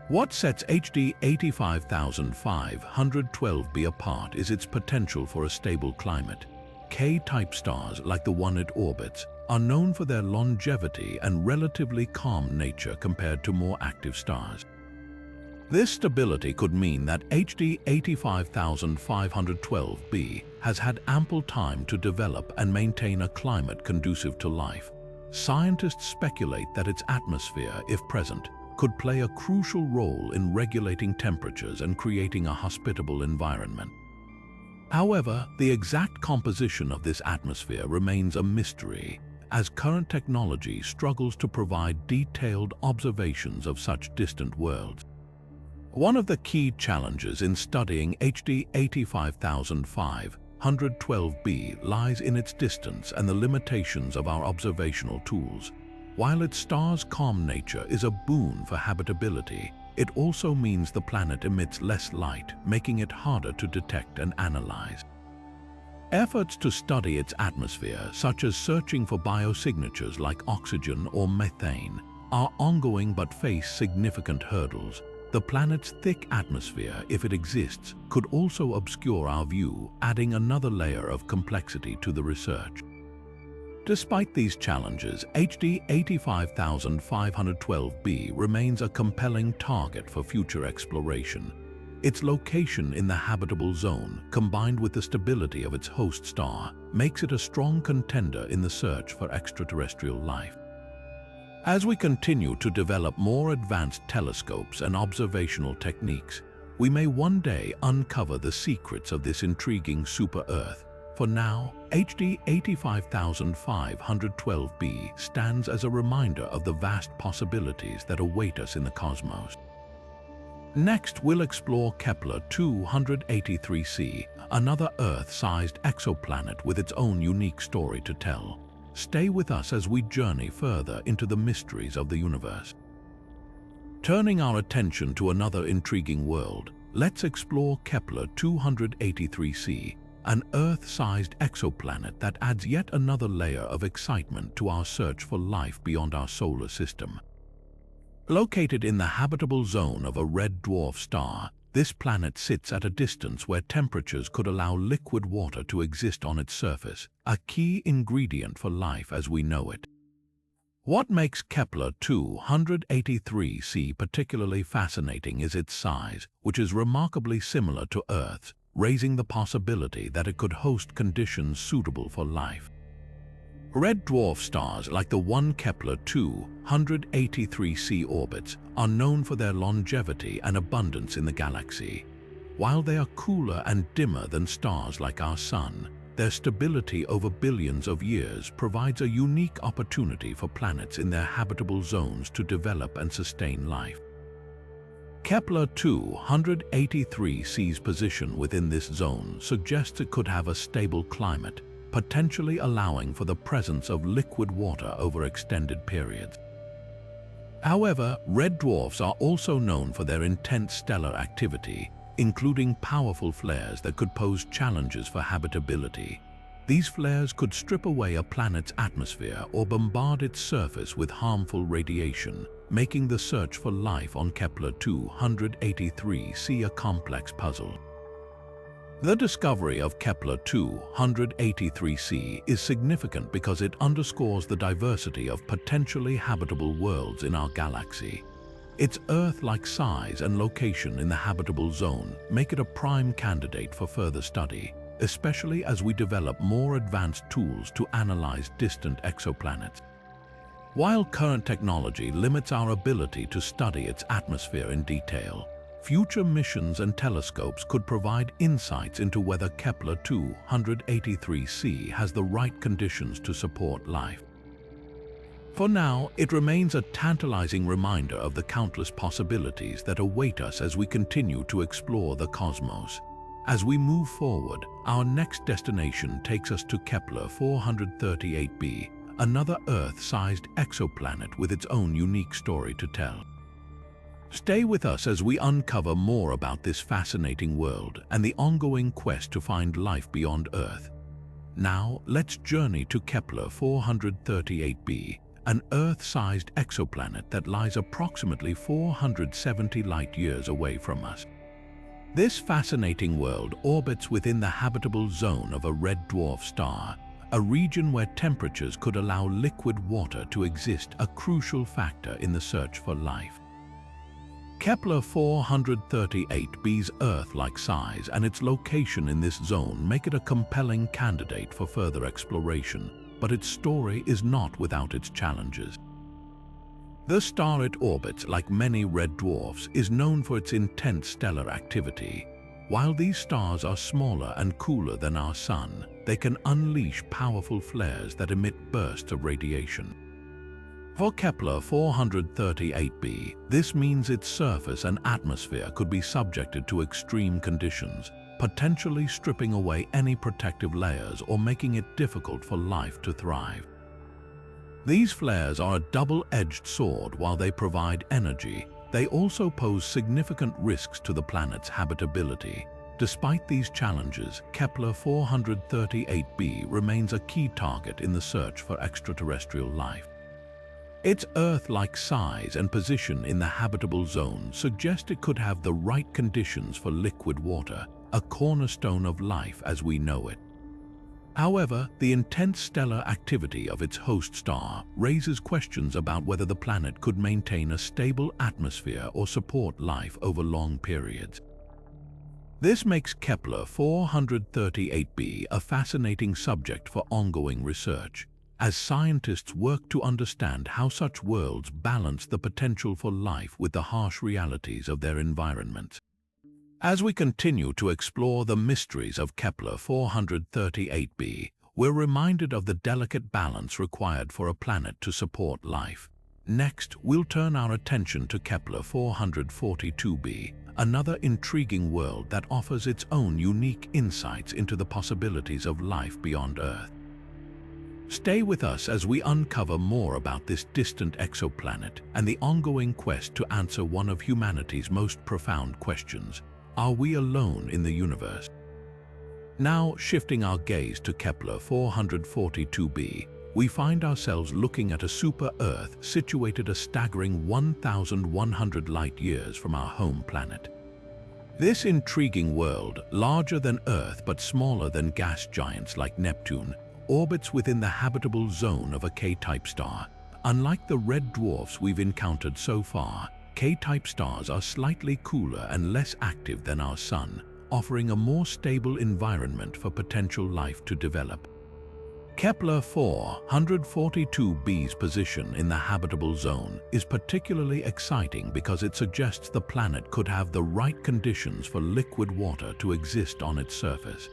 What sets HD 85512b apart is its potential for a stable climate. K-type stars, like the one it orbits, are known for their longevity and relatively calm nature compared to more active stars. This stability could mean that HD 85512b has had ample time to develop and maintain a climate conducive to life. Scientists speculate that its atmosphere, if present, could play a crucial role in regulating temperatures and creating a hospitable environment. However, the exact composition of this atmosphere remains a mystery, as current technology struggles to provide detailed observations of such distant worlds. One of the key challenges in studying HD 85512b lies in its distance and the limitations of our observational tools. While its star's calm nature is a boon for habitability, it also means the planet emits less light, making it harder to detect and analyze. Efforts to study its atmosphere, such as searching for biosignatures like oxygen or methane, are ongoing but face significant hurdles. The planet's thick atmosphere, if it exists, could also obscure our view, adding another layer of complexity to the research. Despite these challenges, HD 85512b remains a compelling target for future exploration. Its location in the habitable zone, combined with the stability of its host star, makes it a strong contender in the search for extraterrestrial life. As we continue to develop more advanced telescopes and observational techniques, we may one day uncover the secrets of this intriguing super-Earth. For now, HD 85512b stands as a reminder of the vast possibilities that await us in the cosmos. Next, we'll explore Kepler-283c, another Earth-sized exoplanet with its own unique story to tell. Stay with us as we journey further into the mysteries of the universe. Turning our attention to another intriguing world, let's explore Kepler-283c, an Earth-sized exoplanet that adds yet another layer of excitement to our search for life beyond our solar system. Located in the habitable zone of a red dwarf star, this planet sits at a distance where temperatures could allow liquid water to exist on its surface, a key ingredient for life as we know it. What makes Kepler-283c particularly fascinating is its size, which is remarkably similar to Earth's, raising the possibility that it could host conditions suitable for life. Red dwarf stars like the one Kepler-283c orbits are known for their longevity and abundance in the galaxy. While they are cooler and dimmer than stars like our Sun, their stability over billions of years provides a unique opportunity for planets in their habitable zones to develop and sustain life. Kepler-283c's position within this zone suggests it could have a stable climate, potentially allowing for the presence of liquid water over extended periods. However, red dwarfs are also known for their intense stellar activity, including powerful flares that could pose challenges for habitability. These flares could strip away a planet's atmosphere or bombard its surface with harmful radiation, making the search for life on Kepler-283c a complex puzzle. The discovery of Kepler-283c is significant because it underscores the diversity of potentially habitable worlds in our galaxy. Its Earth-like size and location in the habitable zone make it a prime candidate for further study, especially as we develop more advanced tools to analyze distant exoplanets. While current technology limits our ability to study its atmosphere in detail, future missions and telescopes could provide insights into whether Kepler-283c has the right conditions to support life. For now, it remains a tantalizing reminder of the countless possibilities that await us as we continue to explore the cosmos. As we move forward, our next destination takes us to Kepler-438b, another Earth-sized exoplanet with its own unique story to tell. Stay with us as we uncover more about this fascinating world and the ongoing quest to find life beyond Earth. Now, let's journey to Kepler-438b, an Earth-sized exoplanet that lies approximately 470 light-years away from us. This fascinating world orbits within the habitable zone of a red dwarf star, a region where temperatures could allow liquid water to exist, a crucial factor in the search for life. Kepler-438b's Earth-like size and its location in this zone make it a compelling candidate for further exploration, but its story is not without its challenges. The star it orbits, like many red dwarfs, is known for its intense stellar activity. While these stars are smaller and cooler than our Sun, they can unleash powerful flares that emit bursts of radiation. For Kepler-438b, this means its surface and atmosphere could be subjected to extreme conditions, potentially stripping away any protective layers or making it difficult for life to thrive. These flares are a double-edged sword. While they provide energy, they also pose significant risks to the planet's habitability. Despite these challenges, Kepler-438b remains a key target in the search for extraterrestrial life. Its Earth-like size and position in the habitable zone suggest it could have the right conditions for liquid water, a cornerstone of life as we know it. However, the intense stellar activity of its host star raises questions about whether the planet could maintain a stable atmosphere or support life over long periods. This makes Kepler-438b a fascinating subject for ongoing research, as scientists work to understand how such worlds balance the potential for life with the harsh realities of their environments. As we continue to explore the mysteries of Kepler-438b, we're reminded of the delicate balance required for a planet to support life. Next, we'll turn our attention to Kepler-442b, another intriguing world that offers its own unique insights into the possibilities of life beyond Earth. Stay with us as we uncover more about this distant exoplanet and the ongoing quest to answer one of humanity's most profound questions: are we alone in the universe? Now, shifting our gaze to Kepler-442b, we find ourselves looking at a super-Earth situated a staggering 1,100 light-years from our home planet. This intriguing world, larger than Earth but smaller than gas giants like Neptune, orbits within the habitable zone of a K-type star. Unlike the red dwarfs we've encountered so far, K-type stars are slightly cooler and less active than our Sun, offering a more stable environment for potential life to develop. Kepler-442b's position in the habitable zone is particularly exciting because it suggests the planet could have the right conditions for liquid water to exist on its surface.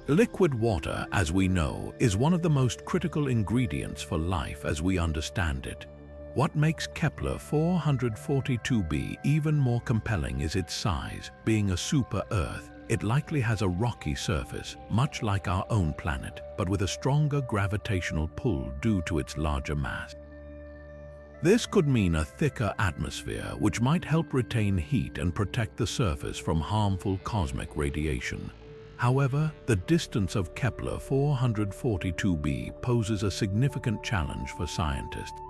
Liquid water, as we know, is one of the most critical ingredients for life as we understand it. What makes Kepler-442b even more compelling is its size. Being a super-Earth, it likely has a rocky surface, much like our own planet, but with a stronger gravitational pull due to its larger mass. This could mean a thicker atmosphere, which might help retain heat and protect the surface from harmful cosmic radiation. However, the distance of Kepler-442b poses a significant challenge for scientists.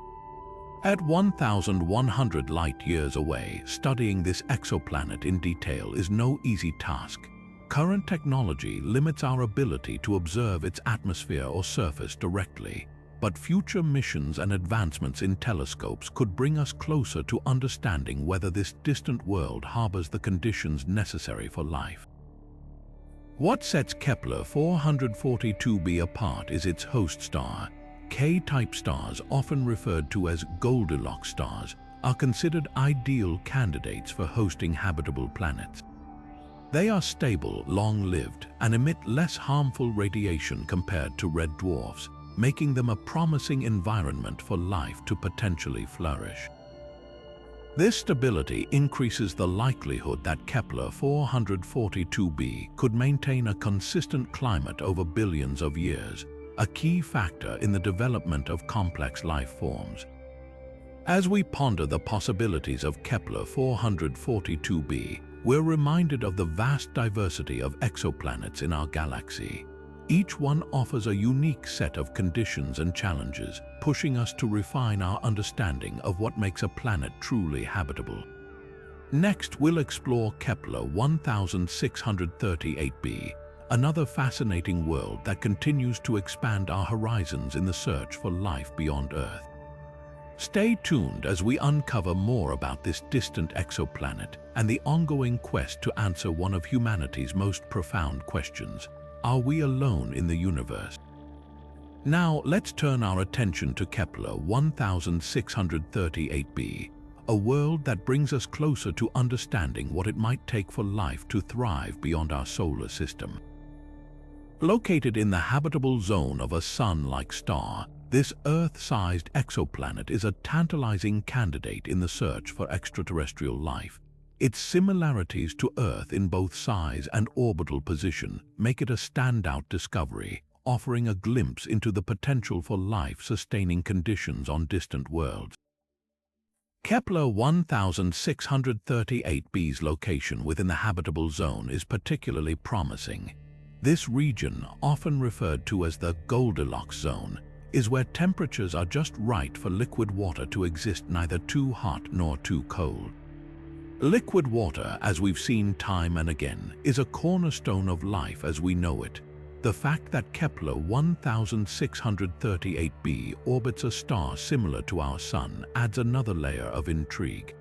At 1,100 light-years away, studying this exoplanet in detail is no easy task. Current technology limits our ability to observe its atmosphere or surface directly, but future missions and advancements in telescopes could bring us closer to understanding whether this distant world harbors the conditions necessary for life. What sets Kepler-442b apart is its host star. K-type stars, often referred to as Goldilocks stars, are considered ideal candidates for hosting habitable planets. They are stable, long-lived, and emit less harmful radiation compared to red dwarfs, making them a promising environment for life to potentially flourish. This stability increases the likelihood that Kepler-442b could maintain a consistent climate over billions of years, a key factor in the development of complex life forms. As we ponder the possibilities of Kepler-442b, we're reminded of the vast diversity of exoplanets in our galaxy. Each one offers a unique set of conditions and challenges, pushing us to refine our understanding of what makes a planet truly habitable. Next, we'll explore Kepler-1638b, another fascinating world that continues to expand our horizons in the search for life beyond Earth. Stay tuned as we uncover more about this distant exoplanet and the ongoing quest to answer one of humanity's most profound questions: are we alone in the universe? Now, let's turn our attention to Kepler-1638b, a world that brings us closer to understanding what it might take for life to thrive beyond our solar system. Located in the habitable zone of a Sun-like star, this Earth-sized exoplanet is a tantalizing candidate in the search for extraterrestrial life. Its similarities to Earth in both size and orbital position make it a standout discovery, offering a glimpse into the potential for life-sustaining conditions on distant worlds. Kepler-1638b's location within the habitable zone is particularly promising. This region, often referred to as the Goldilocks zone, is where temperatures are just right for liquid water to exist, neither too hot nor too cold. Liquid water, as we've seen time and again, is a cornerstone of life as we know it. The fact that Kepler-1638b orbits a star similar to our Sun adds another layer of intrigue.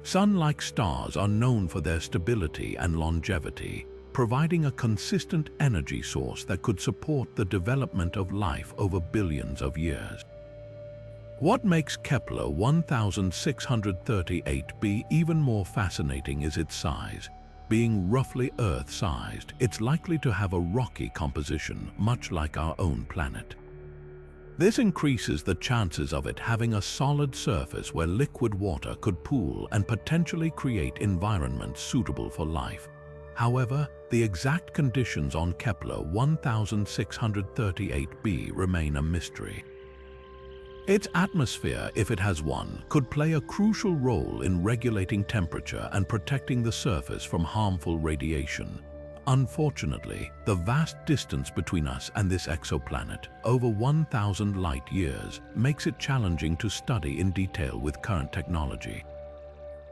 Sun-like stars are known for their stability and longevity, providing a consistent energy source that could support the development of life over billions of years. What makes Kepler-1638b even more fascinating is its size. Being roughly Earth-sized, it's likely to have a rocky composition, much like our own planet. This increases the chances of it having a solid surface where liquid water could pool and potentially create environments suitable for life. However, the exact conditions on Kepler-1638b remain a mystery. Its atmosphere, if it has one, could play a crucial role in regulating temperature and protecting the surface from harmful radiation. Unfortunately, the vast distance between us and this exoplanet, over 1,000 light-years, makes it challenging to study in detail with current technology.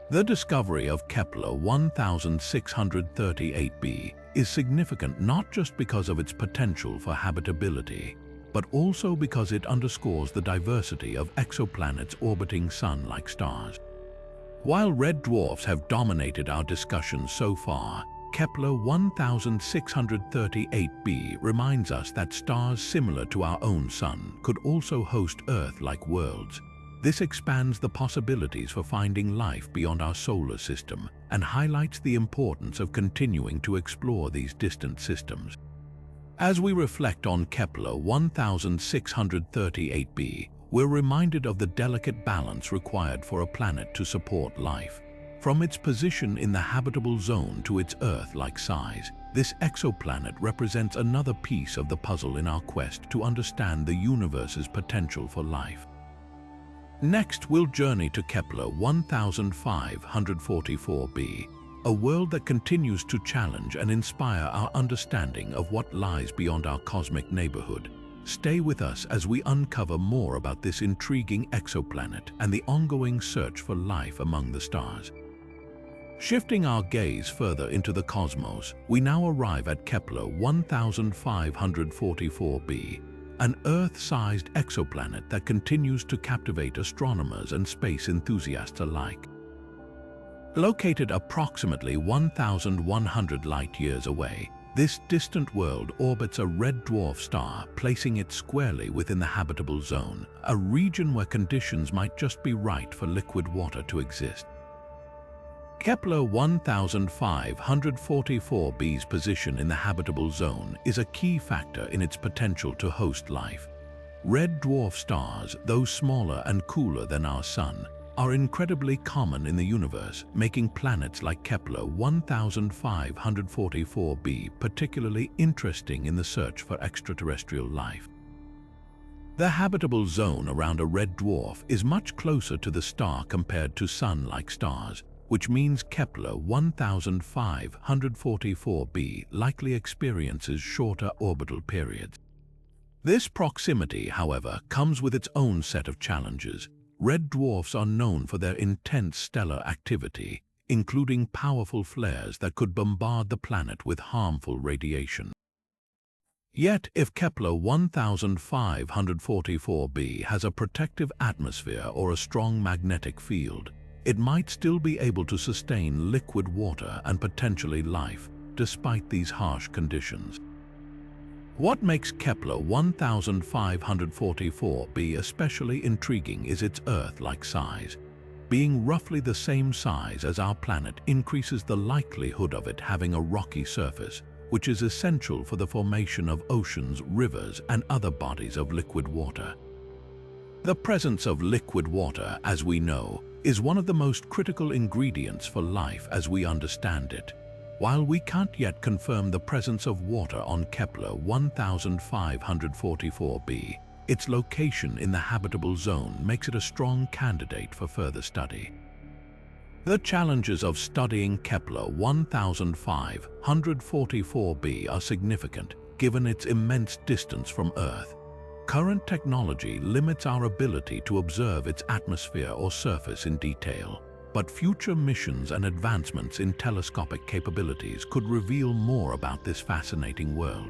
The discovery of Kepler-1638b is significant not just because of its potential for habitability, but also because it underscores the diversity of exoplanets orbiting Sun-like stars. While red dwarfs have dominated our discussion so far, Kepler-1638b reminds us that stars similar to our own Sun could also host Earth-like worlds. This expands the possibilities for finding life beyond our solar system and highlights the importance of continuing to explore these distant systems. As we reflect on Kepler-1638b, we're reminded of the delicate balance required for a planet to support life. From its position in the habitable zone to its Earth-like size, this exoplanet represents another piece of the puzzle in our quest to understand the universe's potential for life. Next, we'll journey to Kepler-1654b, a world that continues to challenge and inspire our understanding of what lies beyond our cosmic neighborhood. Stay with us as we uncover more about this intriguing exoplanet and the ongoing search for life among the stars. Shifting our gaze further into the cosmos, we now arrive at Kepler-1653b, an Earth-sized exoplanet that continues to captivate astronomers and space enthusiasts alike. Located approximately 1,100 light-years away, this distant world orbits a red dwarf star, placing it squarely within the habitable zone, a region where conditions might just be right for liquid water to exist. Kepler-1653b's position in the habitable zone is a key factor in its potential to host life. Red dwarf stars, though smaller and cooler than our Sun, are incredibly common in the universe, making planets like Kepler-1653b particularly interesting in the search for extraterrestrial life. The habitable zone around a red dwarf is much closer to the star compared to Sun-like stars, which means Kepler-1653b likely experiences shorter orbital periods. This proximity, however, comes with its own set of challenges. Red dwarfs are known for their intense stellar activity, including powerful flares that could bombard the planet with harmful radiation. Yet, if Kepler-1653b has a protective atmosphere or a strong magnetic field, it might still be able to sustain liquid water and potentially life, despite these harsh conditions. What makes Kepler-1653b especially intriguing is its Earth-like size. Being roughly the same size as our planet increases the likelihood of it having a rocky surface, which is essential for the formation of oceans, rivers, and other bodies of liquid water. The presence of liquid water, as we know, is one of the most critical ingredients for life as we understand it. While we can't yet confirm the presence of water on Kepler-1653b, its location in the habitable zone makes it a strong candidate for further study. The challenges of studying Kepler-1653b are significant, given its immense distance from Earth. Current technology limits our ability to observe its atmosphere or surface in detail, but future missions and advancements in telescopic capabilities could reveal more about this fascinating world.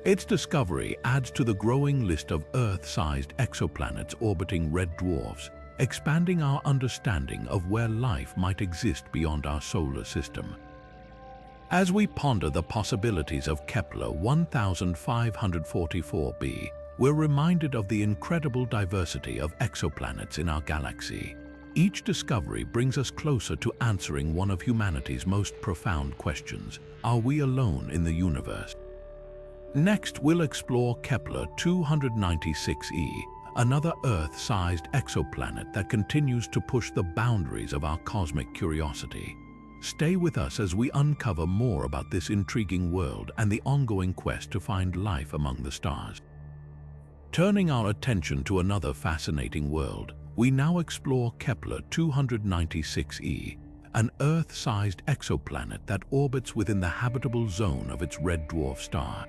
Its discovery adds to the growing list of Earth-sized exoplanets orbiting red dwarfs, expanding our understanding of where life might exist beyond our solar system. As we ponder the possibilities of Kepler-1653b, we're reminded of the incredible diversity of exoplanets in our galaxy. Each discovery brings us closer to answering one of humanity's most profound questions: are we alone in the universe? Next, we'll explore Kepler-296e, another Earth-sized exoplanet that continues to push the boundaries of our cosmic curiosity. Stay with us as we uncover more about this intriguing world and the ongoing quest to find life among the stars. Turning our attention to another fascinating world, we now explore Kepler-296e, an Earth-sized exoplanet that orbits within the habitable zone of its red dwarf star.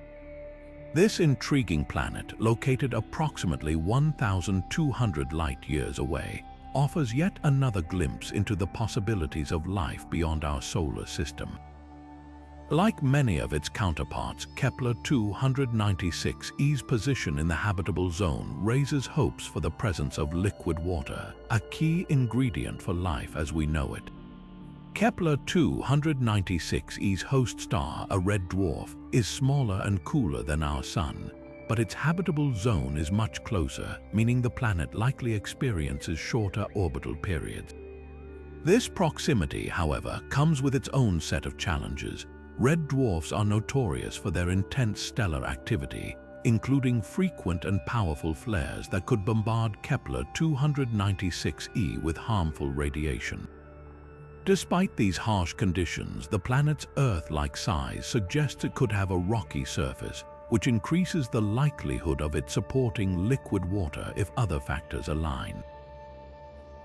This intriguing planet, located approximately 1,200 light-years away, offers yet another glimpse into the possibilities of life beyond our solar system. Like many of its counterparts, Kepler-296e's position in the habitable zone raises hopes for the presence of liquid water, a key ingredient for life as we know it. Kepler-296e's host star, a red dwarf, is smaller and cooler than our Sun, but its habitable zone is much closer, meaning the planet likely experiences shorter orbital periods. This proximity, however, comes with its own set of challenges. Red dwarfs are notorious for their intense stellar activity, including frequent and powerful flares that could bombard Kepler-296e with harmful radiation. Despite these harsh conditions, the planet's Earth-like size suggests it could have a rocky surface, which increases the likelihood of it supporting liquid water if other factors align.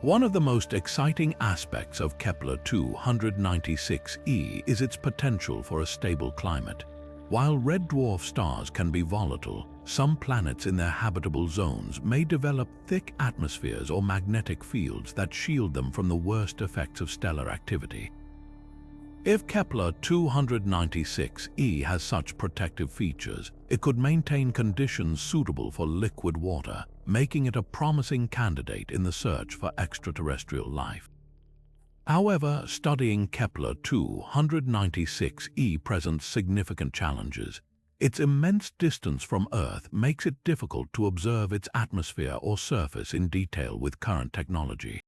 One of the most exciting aspects of Kepler-296e is its potential for a stable climate. While red dwarf stars can be volatile, some planets in their habitable zones may develop thick atmospheres or magnetic fields that shield them from the worst effects of stellar activity. If Kepler-296e has such protective features, it could maintain conditions suitable for liquid water, making it a promising candidate in the search for extraterrestrial life. However, studying Kepler-296e presents significant challenges. Its immense distance from Earth makes it difficult to observe its atmosphere or surface in detail with current technology.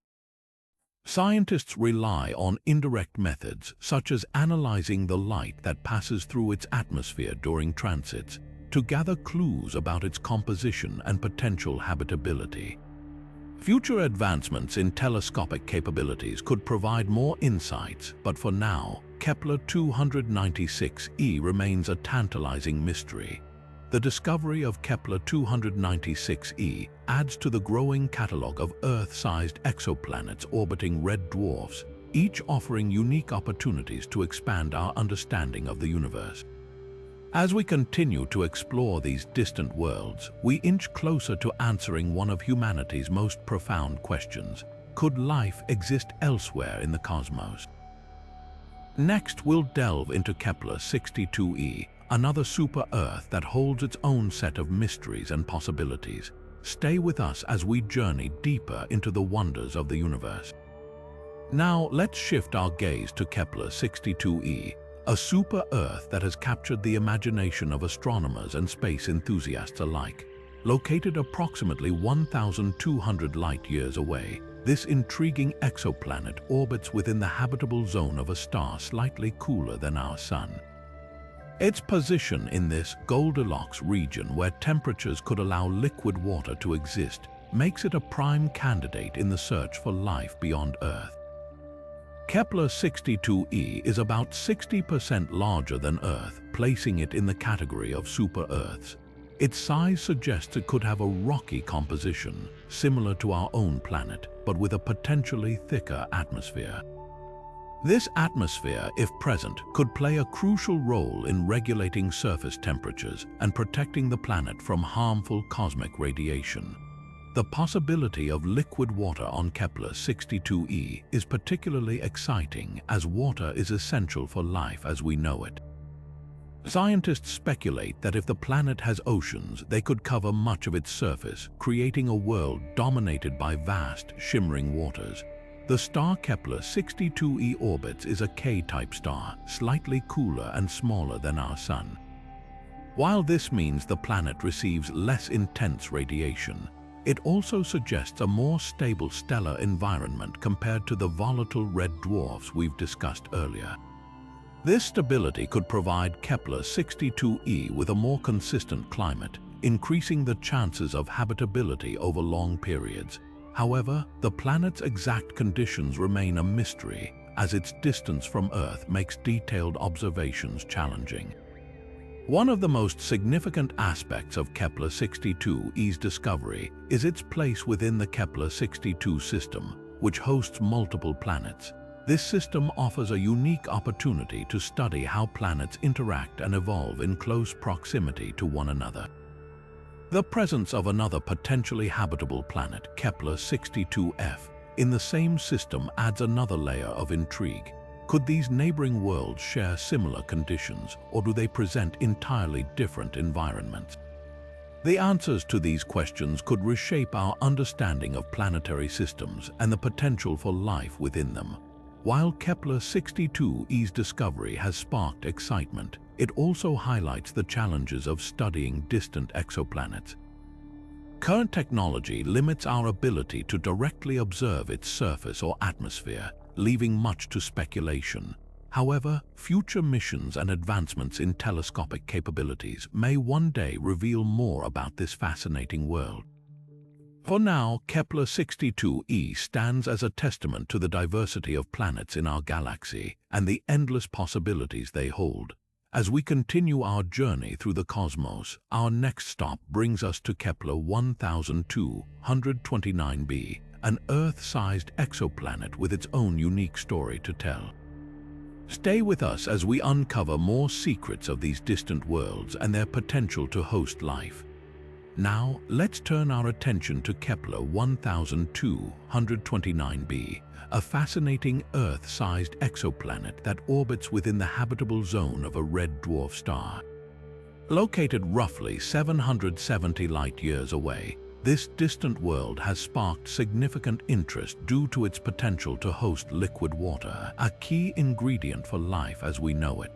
Scientists rely on indirect methods, such as analyzing the light that passes through its atmosphere during transits, to gather clues about its composition and potential habitability. Future advancements in telescopic capabilities could provide more insights, but for now, Kepler-296e remains a tantalizing mystery. The discovery of Kepler-296e adds to the growing catalogue of Earth-sized exoplanets orbiting red dwarfs, each offering unique opportunities to expand our understanding of the universe. As we continue to explore these distant worlds, we inch closer to answering one of humanity's most profound questions: could life exist elsewhere in the cosmos? Next, we'll delve into Kepler-62e, another super-Earth that holds its own set of mysteries and possibilities. Stay with us as we journey deeper into the wonders of the universe. Now, let's shift our gaze to Kepler-62e, a super-Earth that has captured the imagination of astronomers and space enthusiasts alike. Located approximately 1,200 light-years away, this intriguing exoplanet orbits within the habitable zone of a star slightly cooler than our Sun. Its position in this Goldilocks region, where temperatures could allow liquid water to exist, makes it a prime candidate in the search for life beyond Earth. Kepler-62e is about 60% larger than Earth, placing it in the category of super-Earths. Its size suggests it could have a rocky composition, similar to our own planet, but with a potentially thicker atmosphere. This atmosphere, if present, could play a crucial role in regulating surface temperatures and protecting the planet from harmful cosmic radiation. The possibility of liquid water on Kepler-62e is particularly exciting, as water is essential for life as we know it. Scientists speculate that if the planet has oceans, they could cover much of its surface, creating a world dominated by vast, shimmering waters. The star Kepler-62e orbits is a K-type star, slightly cooler and smaller than our Sun. While this means the planet receives less intense radiation, it also suggests a more stable stellar environment compared to the volatile red dwarfs we've discussed earlier. This stability could provide Kepler-62e with a more consistent climate, increasing the chances of habitability over long periods. However, the planet's exact conditions remain a mystery, as its distance from Earth makes detailed observations challenging. One of the most significant aspects of Kepler-62e's discovery is its place within the Kepler-62 system, which hosts multiple planets. This system offers a unique opportunity to study how planets interact and evolve in close proximity to one another. The presence of another potentially habitable planet, Kepler-62f, in the same system adds another layer of intrigue. Could these neighboring worlds share similar conditions, or do they present entirely different environments? The answers to these questions could reshape our understanding of planetary systems and the potential for life within them. While Kepler-62e's discovery has sparked excitement, it also highlights the challenges of studying distant exoplanets. Current technology limits our ability to directly observe its surface or atmosphere, leaving much to speculation. However, future missions and advancements in telescopic capabilities may one day reveal more about this fascinating world. For now, Kepler-62e stands as a testament to the diversity of planets in our galaxy and the endless possibilities they hold. As we continue our journey through the cosmos, our next stop brings us to Kepler-1229b, an Earth-sized exoplanet with its own unique story to tell. Stay with us as we uncover more secrets of these distant worlds and their potential to host life. Now, let's turn our attention to Kepler-1653b, a fascinating Earth-sized exoplanet that orbits within the habitable zone of a red dwarf star. Located roughly 770 light-years away, this distant world has sparked significant interest due to its potential to host liquid water, a key ingredient for life as we know it.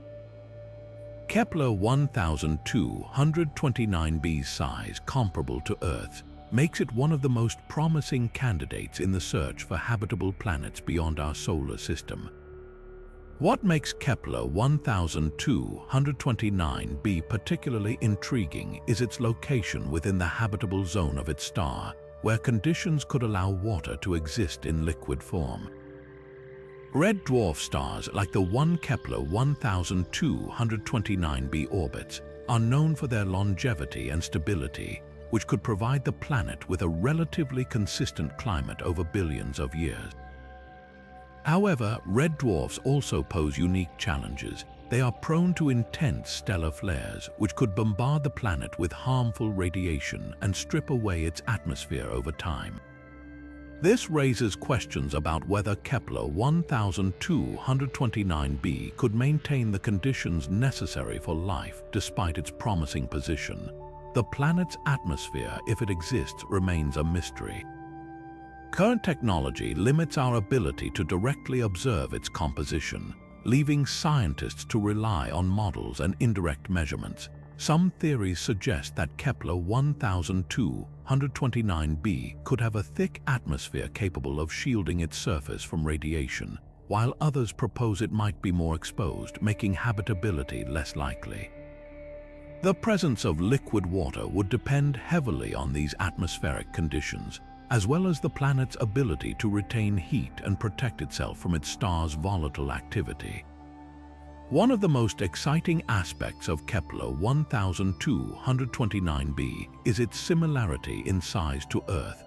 Kepler-1653b's size, comparable to Earth, makes it one of the most promising candidates in the search for habitable planets beyond our solar system. What makes Kepler-1653b particularly intriguing is its location within the habitable zone of its star, where conditions could allow water to exist in liquid form. Red dwarf stars like the one Kepler-1653b orbits are known for their longevity and stability, which could provide the planet with a relatively consistent climate over billions of years. However, red dwarfs also pose unique challenges. They are prone to intense stellar flares, which could bombard the planet with harmful radiation and strip away its atmosphere over time. This raises questions about whether Kepler-1653b could maintain the conditions necessary for life despite its promising position. The planet's atmosphere, if it exists, remains a mystery. Current technology limits our ability to directly observe its composition, leaving scientists to rely on models and indirect measurements. Some theories suggest that Kepler-1653b could have a thick atmosphere capable of shielding its surface from radiation, while others propose it might be more exposed, making habitability less likely. The presence of liquid water would depend heavily on these atmospheric conditions, as well as the planet's ability to retain heat and protect itself from its star's volatile activity. One of the most exciting aspects of Kepler-1653b is its similarity in size to Earth.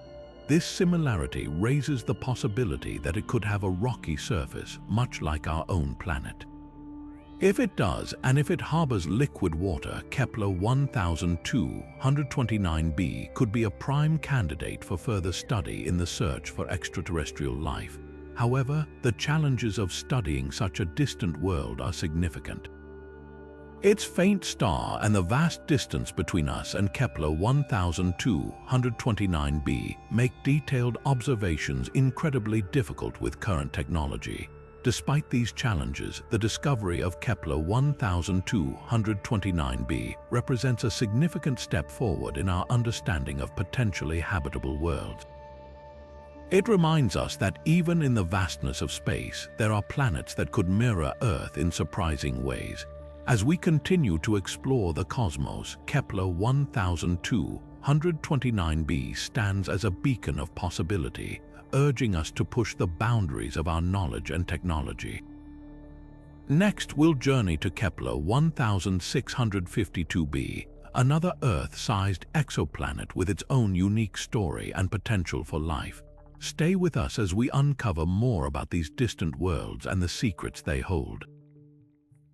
This similarity raises the possibility that it could have a rocky surface, much like our own planet. If it does, and if it harbors liquid water, Kepler-1653b could be a prime candidate for further study in the search for extraterrestrial life. However, the challenges of studying such a distant world are significant. Its faint star and the vast distance between us and Kepler-1653b make detailed observations incredibly difficult with current technology. Despite these challenges, the discovery of Kepler-1653b represents a significant step forward in our understanding of potentially habitable worlds. It reminds us that even in the vastness of space, there are planets that could mirror Earth in surprising ways. As we continue to explore the cosmos, Kepler-1653b stands as a beacon of possibility, urging us to push the boundaries of our knowledge and technology. Next, we'll journey to Kepler-1653b, another Earth-sized exoplanet with its own unique story and potential for life. Stay with us as we uncover more about these distant worlds and the secrets they hold.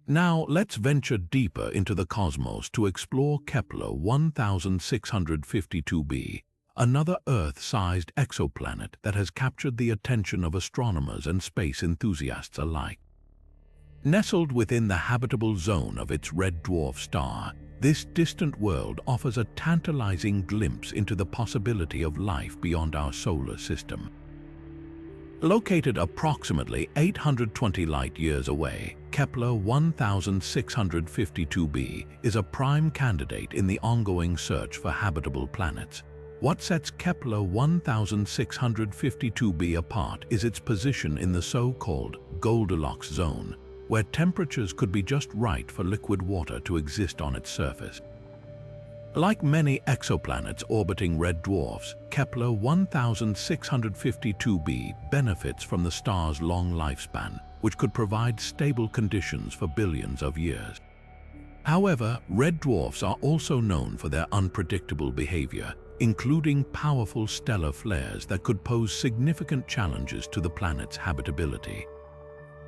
Now, let's venture deeper into the cosmos to explore Kepler-1653b, another Earth-sized exoplanet that has captured the attention of astronomers and space enthusiasts alike. Nestled within the habitable zone of its red dwarf star, this distant world offers a tantalizing glimpse into the possibility of life beyond our solar system. Located approximately 820 light-years away, Kepler-1653b is a prime candidate in the ongoing search for habitable planets. What sets Kepler-1653b apart is its position in the so-called Goldilocks zone, where temperatures could be just right for liquid water to exist on its surface. Like many exoplanets orbiting red dwarfs, Kepler-1653b benefits from the star's long lifespan, which could provide stable conditions for billions of years. However, red dwarfs are also known for their unpredictable behavior. including powerful stellar flares that could pose significant challenges to the planet's habitability.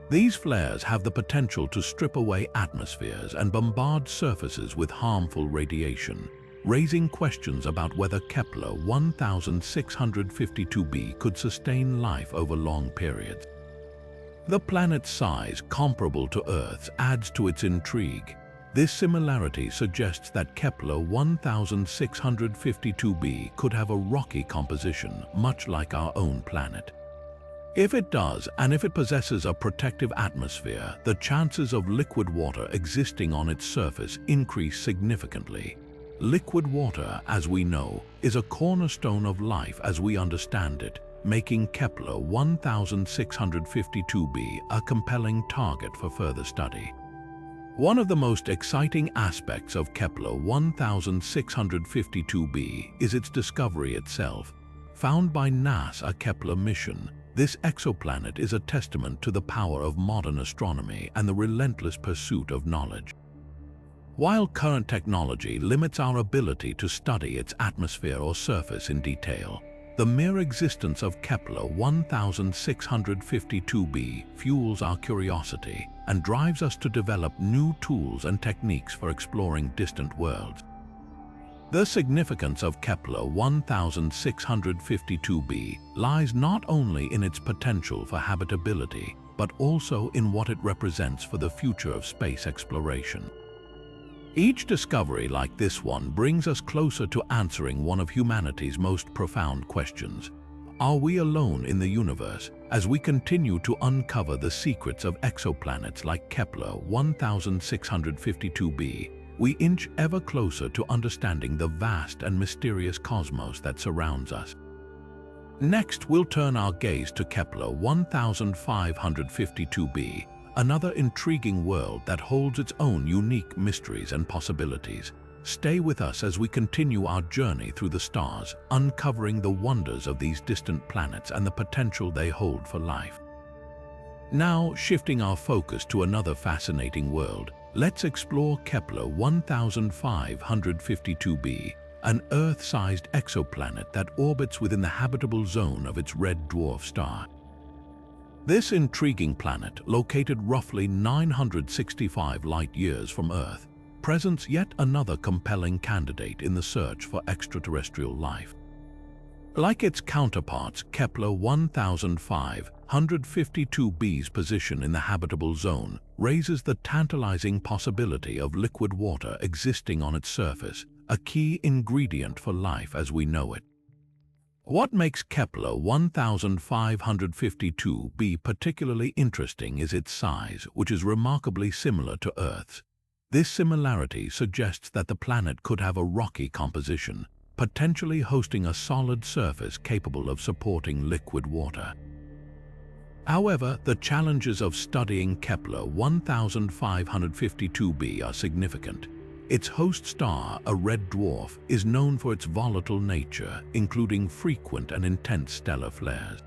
These flares have the potential to strip away atmospheres and bombard surfaces with harmful radiation, raising questions about whether Kepler-1652b could sustain life over long periods. The planet's size, comparable to Earth's, adds to its intrigue. This similarity suggests that Kepler-1652b could have a rocky composition, much like our own planet. If it does, and if it possesses a protective atmosphere, the chances of liquid water existing on its surface increase significantly. Liquid water, as we know, is a cornerstone of life as we understand it, making Kepler-1652b a compelling target for further study. One of the most exciting aspects of Kepler-1652b is its discovery itself. Found by NASA's Kepler mission, this exoplanet is a testament to the power of modern astronomy and the relentless pursuit of knowledge. While current technology limits our ability to study its atmosphere or surface in detail, the mere existence of Kepler-1652b fuels our curiosity and drives us to develop new tools and techniques for exploring distant worlds. The significance of Kepler-1652b lies not only in its potential for habitability, but also in what it represents for the future of space exploration. Each discovery like this one brings us closer to answering one of humanity's most profound questions. Are we alone in the universe? As we continue to uncover the secrets of exoplanets like Kepler-1652b, we inch ever closer to understanding the vast and mysterious cosmos that surrounds us. Next, we'll turn our gaze to Kepler-1652b, another intriguing world that holds its own unique mysteries and possibilities. Stay with us as we continue our journey through the stars, uncovering the wonders of these distant planets and the potential they hold for life. Now, shifting our focus to another fascinating world, let's explore Kepler-1652b, an Earth-sized exoplanet that orbits within the habitable zone of its red dwarf star. This intriguing planet, located roughly 965 light-years from Earth, presents yet another compelling candidate in the search for extraterrestrial life. Like its counterparts, Kepler-1652b's position in the habitable zone raises the tantalizing possibility of liquid water existing on its surface, a key ingredient for life as we know it. What makes Kepler-1652b particularly interesting is its size, which is remarkably similar to Earth's. This similarity suggests that the planet could have a rocky composition, potentially hosting a solid surface capable of supporting liquid water. However, the challenges of studying Kepler-1652b are significant. Its host star, a red dwarf, is known for its volatile nature, including frequent and intense stellar flares.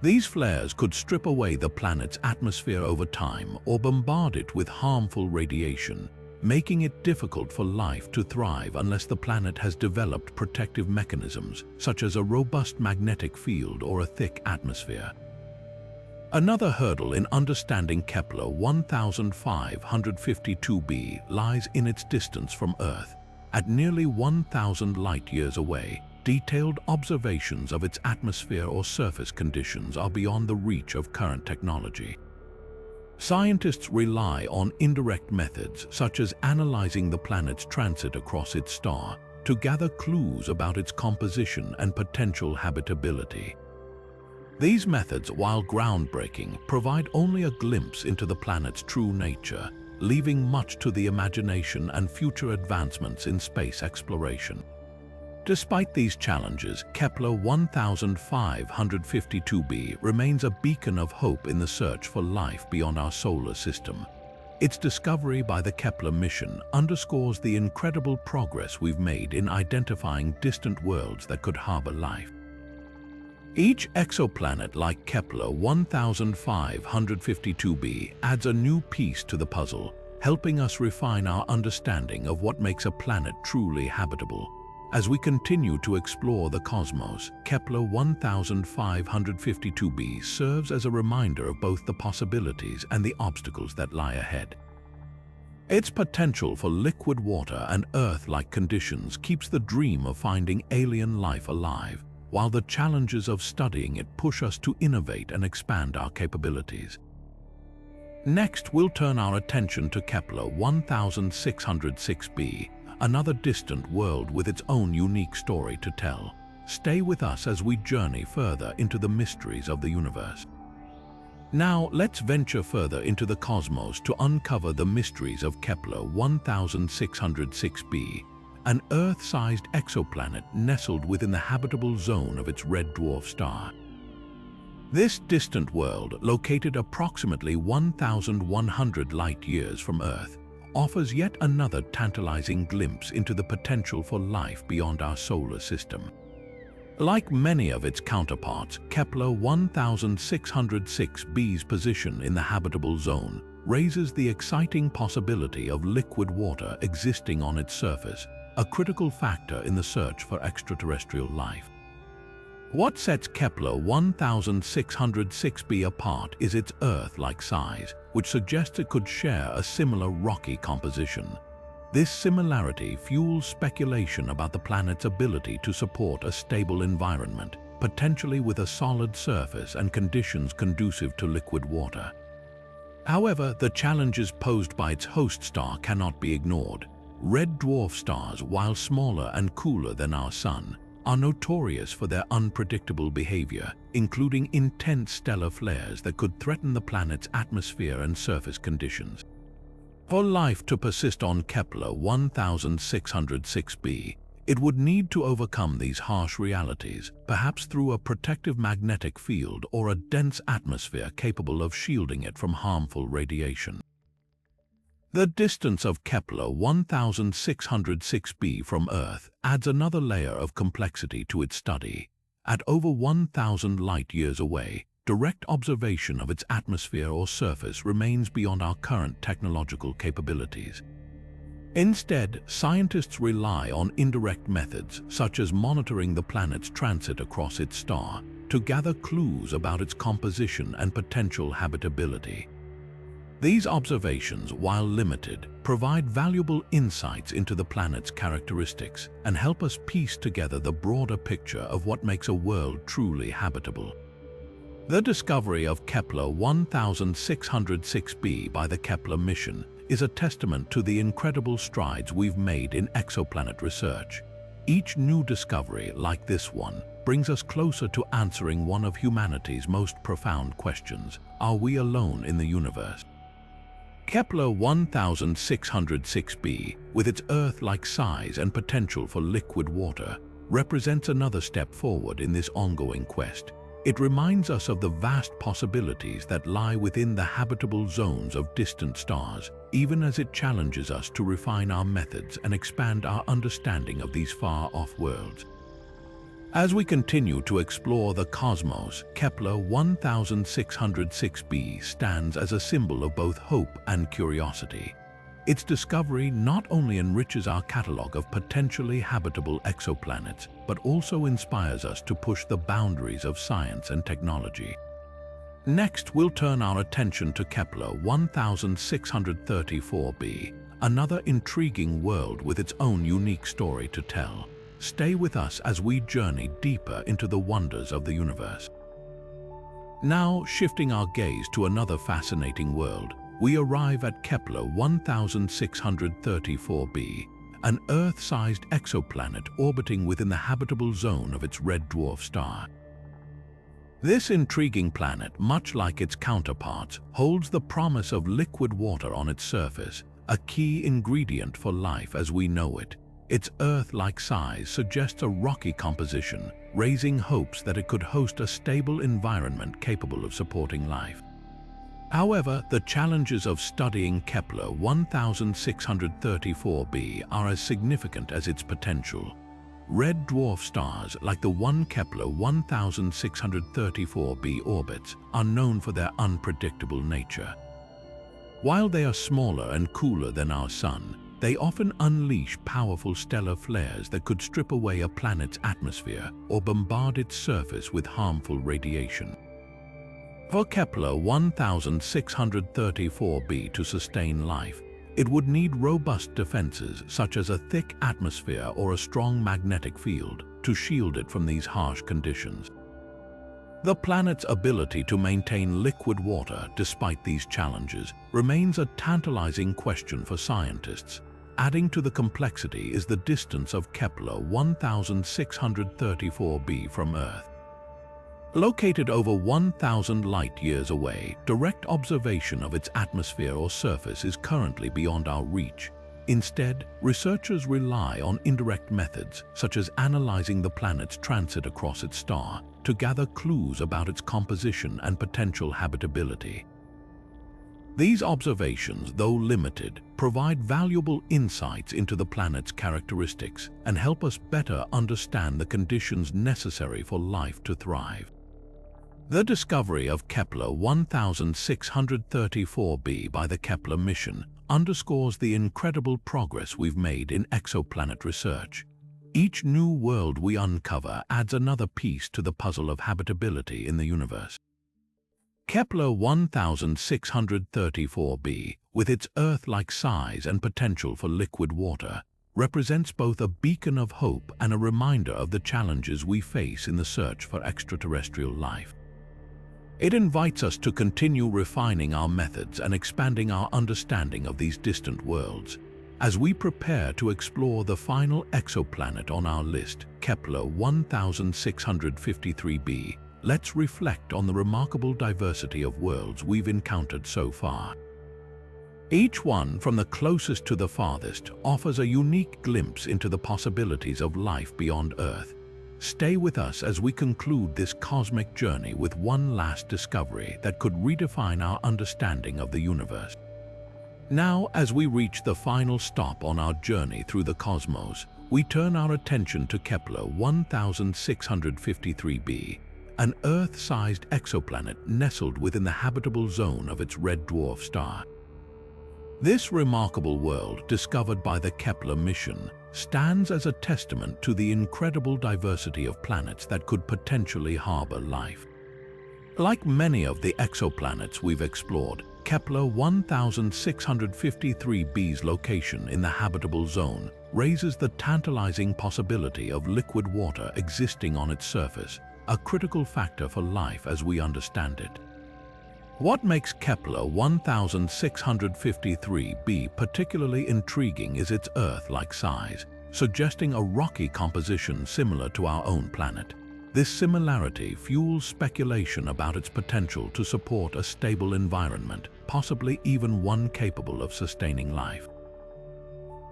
These flares could strip away the planet's atmosphere over time or bombard it with harmful radiation, making it difficult for life to thrive unless the planet has developed protective mechanisms, such as a robust magnetic field or a thick atmosphere. Another hurdle in understanding Kepler-1652b lies in its distance from Earth. At nearly 1,000 light-years away, detailed observations of its atmosphere or surface conditions are beyond the reach of current technology. Scientists rely on indirect methods, such as analyzing the planet's transit across its star, to gather clues about its composition and potential habitability. These methods, while groundbreaking, provide only a glimpse into the planet's true nature, leaving much to the imagination and future advancements in space exploration. Despite these challenges, Kepler-1652b remains a beacon of hope in the search for life beyond our solar system. Its discovery by the Kepler mission underscores the incredible progress we've made in identifying distant worlds that could harbor life. Each exoplanet like Kepler-1652b adds a new piece to the puzzle, helping us refine our understanding of what makes a planet truly habitable. As we continue to explore the cosmos, Kepler-1653b serves as a reminder of both the possibilities and the obstacles that lie ahead. Its potential for liquid water and Earth-like conditions keeps the dream of finding alien life alive, while the challenges of studying it push us to innovate and expand our capabilities. Next, we'll turn our attention to Kepler-1656b, another distant world with its own unique story to tell. Stay with us as we journey further into the mysteries of the universe. Now, let's venture further into the cosmos to uncover the mysteries of Kepler-1656b, an Earth-sized exoplanet nestled within the habitable zone of its red dwarf star. This distant world, located approximately 1,100 light-years from Earth, offers yet another tantalizing glimpse into the potential for life beyond our solar system. Like many of its counterparts, Kepler-1656b's position in the habitable zone raises the exciting possibility of liquid water existing on its surface, a critical factor in the search for extraterrestrial life. What sets Kepler-1656b apart is its Earth-like size, which suggests it could share a similar rocky composition. This similarity fuels speculation about the planet's ability to support a stable environment, potentially with a solid surface and conditions conducive to liquid water. However, the challenges posed by its host star cannot be ignored. Red dwarf stars, while smaller and cooler than our Sun, are notorious for their unpredictable behavior, including intense stellar flares that could threaten the planet's atmosphere and surface conditions. For life to persist on Kepler-1656b, it would need to overcome these harsh realities, perhaps through a protective magnetic field or a dense atmosphere capable of shielding it from harmful radiation. The distance of Kepler-1656b from Earth adds another layer of complexity to its study. At over 1,000 light-years away, direct observation of its atmosphere or surface remains beyond our current technological capabilities. Instead, scientists rely on indirect methods, such as monitoring the planet's transit across its star, to gather clues about its composition and potential habitability. These observations, while limited, provide valuable insights into the planet's characteristics and help us piece together the broader picture of what makes a world truly habitable. The discovery of Kepler-1656b by the Kepler mission is a testament to the incredible strides we've made in exoplanet research. Each new discovery, like this one, brings us closer to answering one of humanity's most profound questions: are we alone in the universe? Kepler-1656b, with its Earth-like size and potential for liquid water, represents another step forward in this ongoing quest. It reminds us of the vast possibilities that lie within the habitable zones of distant stars, even as it challenges us to refine our methods and expand our understanding of these far-off worlds. As we continue to explore the cosmos, Kepler-1656b stands as a symbol of both hope and curiosity. Its discovery not only enriches our catalogue of potentially habitable exoplanets, but also inspires us to push the boundaries of science and technology. Next, we'll turn our attention to Kepler-1634b, another intriguing world with its own unique story to tell. Stay with us as we journey deeper into the wonders of the universe. Now, shifting our gaze to another fascinating world, we arrive at Kepler-1634b, an Earth-sized exoplanet orbiting within the habitable zone of its red dwarf star. This intriguing planet, much like its counterparts, holds the promise of liquid water on its surface, a key ingredient for life as we know it. Its Earth-like size suggests a rocky composition, raising hopes that it could host a stable environment capable of supporting life. However, the challenges of studying Kepler-1634b are as significant as its potential. Red dwarf stars, like the one Kepler-1634b orbits, are known for their unpredictable nature. While they are smaller and cooler than our Sun, They often unleash powerful stellar flares that could strip away a planet's atmosphere or bombard its surface with harmful radiation. For Kepler-1654b to sustain life, it would need robust defenses such as a thick atmosphere or a strong magnetic field to shield it from these harsh conditions. The planet's ability to maintain liquid water despite these challenges remains a tantalizing question for scientists. Adding to the complexity is the distance of Kepler-1654b from Earth. Located over 1,000 light-years away, direct observation of its atmosphere or surface is currently beyond our reach. Instead, researchers rely on indirect methods, such as analyzing the planet's transit across its star, to gather clues about its composition and potential habitability. These observations, though limited, provide valuable insights into the planet's characteristics and help us better understand the conditions necessary for life to thrive. The discovery of Kepler-1654b by the Kepler mission underscores the incredible progress we've made in exoplanet research. Each new world we uncover adds another piece to the puzzle of habitability in the universe. Kepler-1654b, with its Earth-like size and potential for liquid water, represents both a beacon of hope and a reminder of the challenges we face in the search for extraterrestrial life. It invites us to continue refining our methods and expanding our understanding of these distant worlds. As we prepare to explore the final exoplanet on our list, Kepler-1653b, let's reflect on the remarkable diversity of worlds we've encountered so far. Each one, from the closest to the farthest, offers a unique glimpse into the possibilities of life beyond Earth. Stay with us as we conclude this cosmic journey with one last discovery that could redefine our understanding of the universe. Now, as we reach the final stop on our journey through the cosmos, we turn our attention to Kepler-1653b, an Earth-sized exoplanet nestled within the habitable zone of its red dwarf star. This remarkable world, discovered by the Kepler mission, stands as a testament to the incredible diversity of planets that could potentially harbor life. Like many of the exoplanets we've explored, Kepler-1653b's location in the habitable zone raises the tantalizing possibility of liquid water existing on its surface, a critical factor for life as we understand it. What makes Kepler-1653b particularly intriguing is its Earth-like size, suggesting a rocky composition similar to our own planet. This similarity fuels speculation about its potential to support a stable environment, possibly even one capable of sustaining life.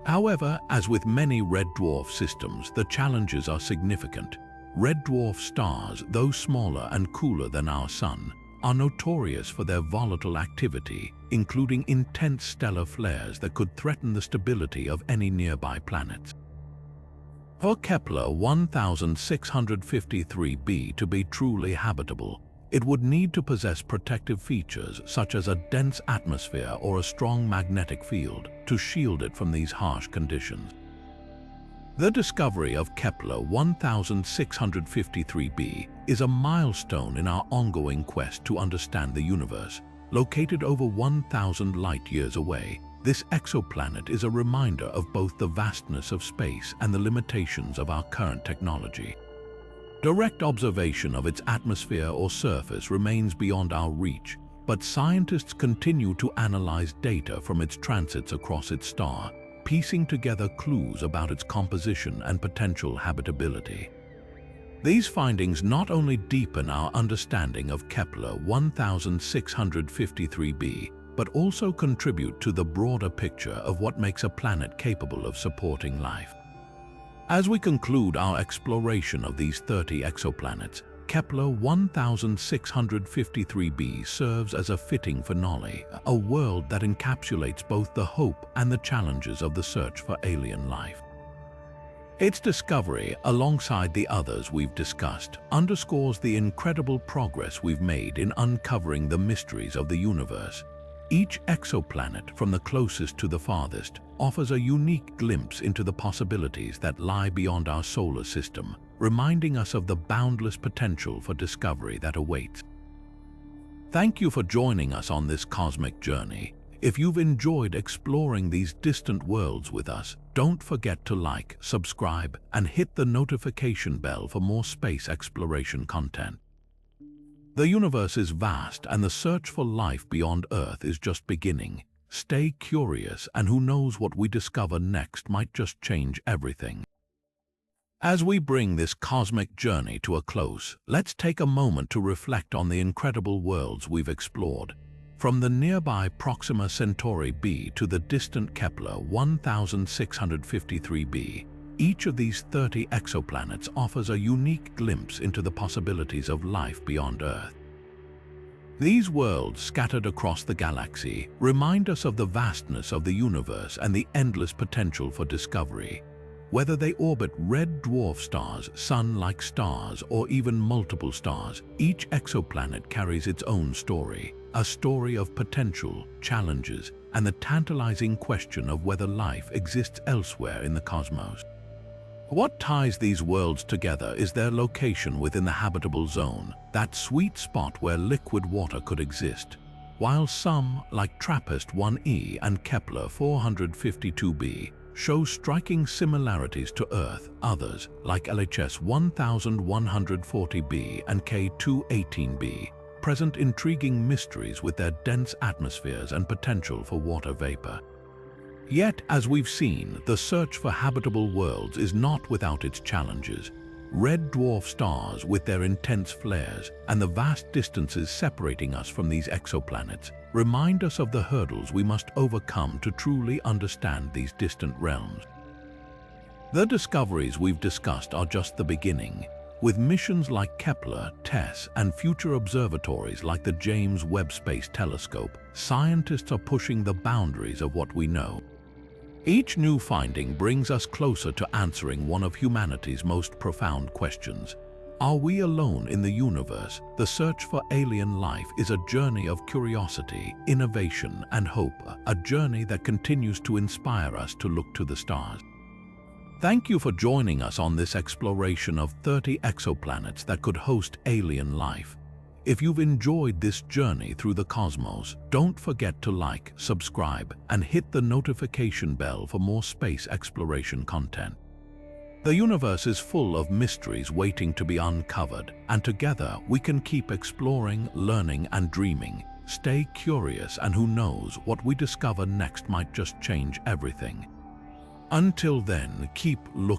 However, as with many red dwarf systems, the challenges are significant. Red dwarf stars, though smaller and cooler than our Sun, are notorious for their volatile activity, including intense stellar flares that could threaten the stability of any nearby planets. For Kepler-1653b to be truly habitable, it would need to possess protective features such as a dense atmosphere or a strong magnetic field to shield it from these harsh conditions. The discovery of Kepler-1653b is a milestone in our ongoing quest to understand the universe. Located over 1,000 light-years away, this exoplanet is a reminder of both the vastness of space and the limitations of our current technology. Direct observation of its atmosphere or surface remains beyond our reach, but scientists continue to analyze data from its transits across its star, piecing together clues about its composition and potential habitability. These findings not only deepen our understanding of Kepler-1653b, but also contribute to the broader picture of what makes a planet capable of supporting life. As we conclude our exploration of these 30 exoplanets, Kepler-1653b serves as a fitting finale, a world that encapsulates both the hope and the challenges of the search for alien life. Its discovery, alongside the others we've discussed, underscores the incredible progress we've made in uncovering the mysteries of the universe. Each exoplanet, from the closest to the farthest, offers a unique glimpse into the possibilities that lie beyond our solar system, reminding us of the boundless potential for discovery that awaits. Thank you for joining us on this cosmic journey. If you've enjoyed exploring these distant worlds with us, don't forget to like, subscribe, and hit the notification bell for more space exploration content. The universe is vast, and the search for life beyond Earth is just beginning. Stay curious, and who knows what we discover next might just change everything. As we bring this cosmic journey to a close, let's take a moment to reflect on the incredible worlds we've explored. From the nearby Proxima Centauri b to the distant Kepler-1653b, each of these 30 exoplanets offers a unique glimpse into the possibilities of life beyond Earth. These worlds, scattered across the galaxy, remind us of the vastness of the universe and the endless potential for discovery. Whether they orbit red dwarf stars, sun-like stars, or even multiple stars, each exoplanet carries its own story, a story of potential, challenges, and the tantalizing question of whether life exists elsewhere in the cosmos. What ties these worlds together is their location within the habitable zone, that sweet spot where liquid water could exist. While some, like TRAPPIST-1e and Kepler-1653b, show striking similarities to Earth, others, like LHS-1140b and K218b, present intriguing mysteries with their dense atmospheres and potential for water vapor. Yet, as we've seen, the search for habitable worlds is not without its challenges. Red dwarf stars with their intense flares and the vast distances separating us from these exoplanets remind us of the hurdles we must overcome to truly understand these distant realms. The discoveries we've discussed are just the beginning. With missions like Kepler, TESS, and future observatories like the James Webb Space Telescope, scientists are pushing the boundaries of what we know. Each new finding brings us closer to answering one of humanity's most profound questions. Are we alone in the universe? The search for alien life is a journey of curiosity, innovation, and hope, a journey that continues to inspire us to look to the stars. Thank you for joining us on this exploration of 30 exoplanets that could host alien life. If you've enjoyed this journey through the cosmos, don't forget to like, subscribe, and hit the notification bell for more space exploration content. The universe is full of mysteries waiting to be uncovered, and together we can keep exploring, learning, and dreaming. Stay curious, and who knows, what we discover next might just change everything. Until then, keep looking.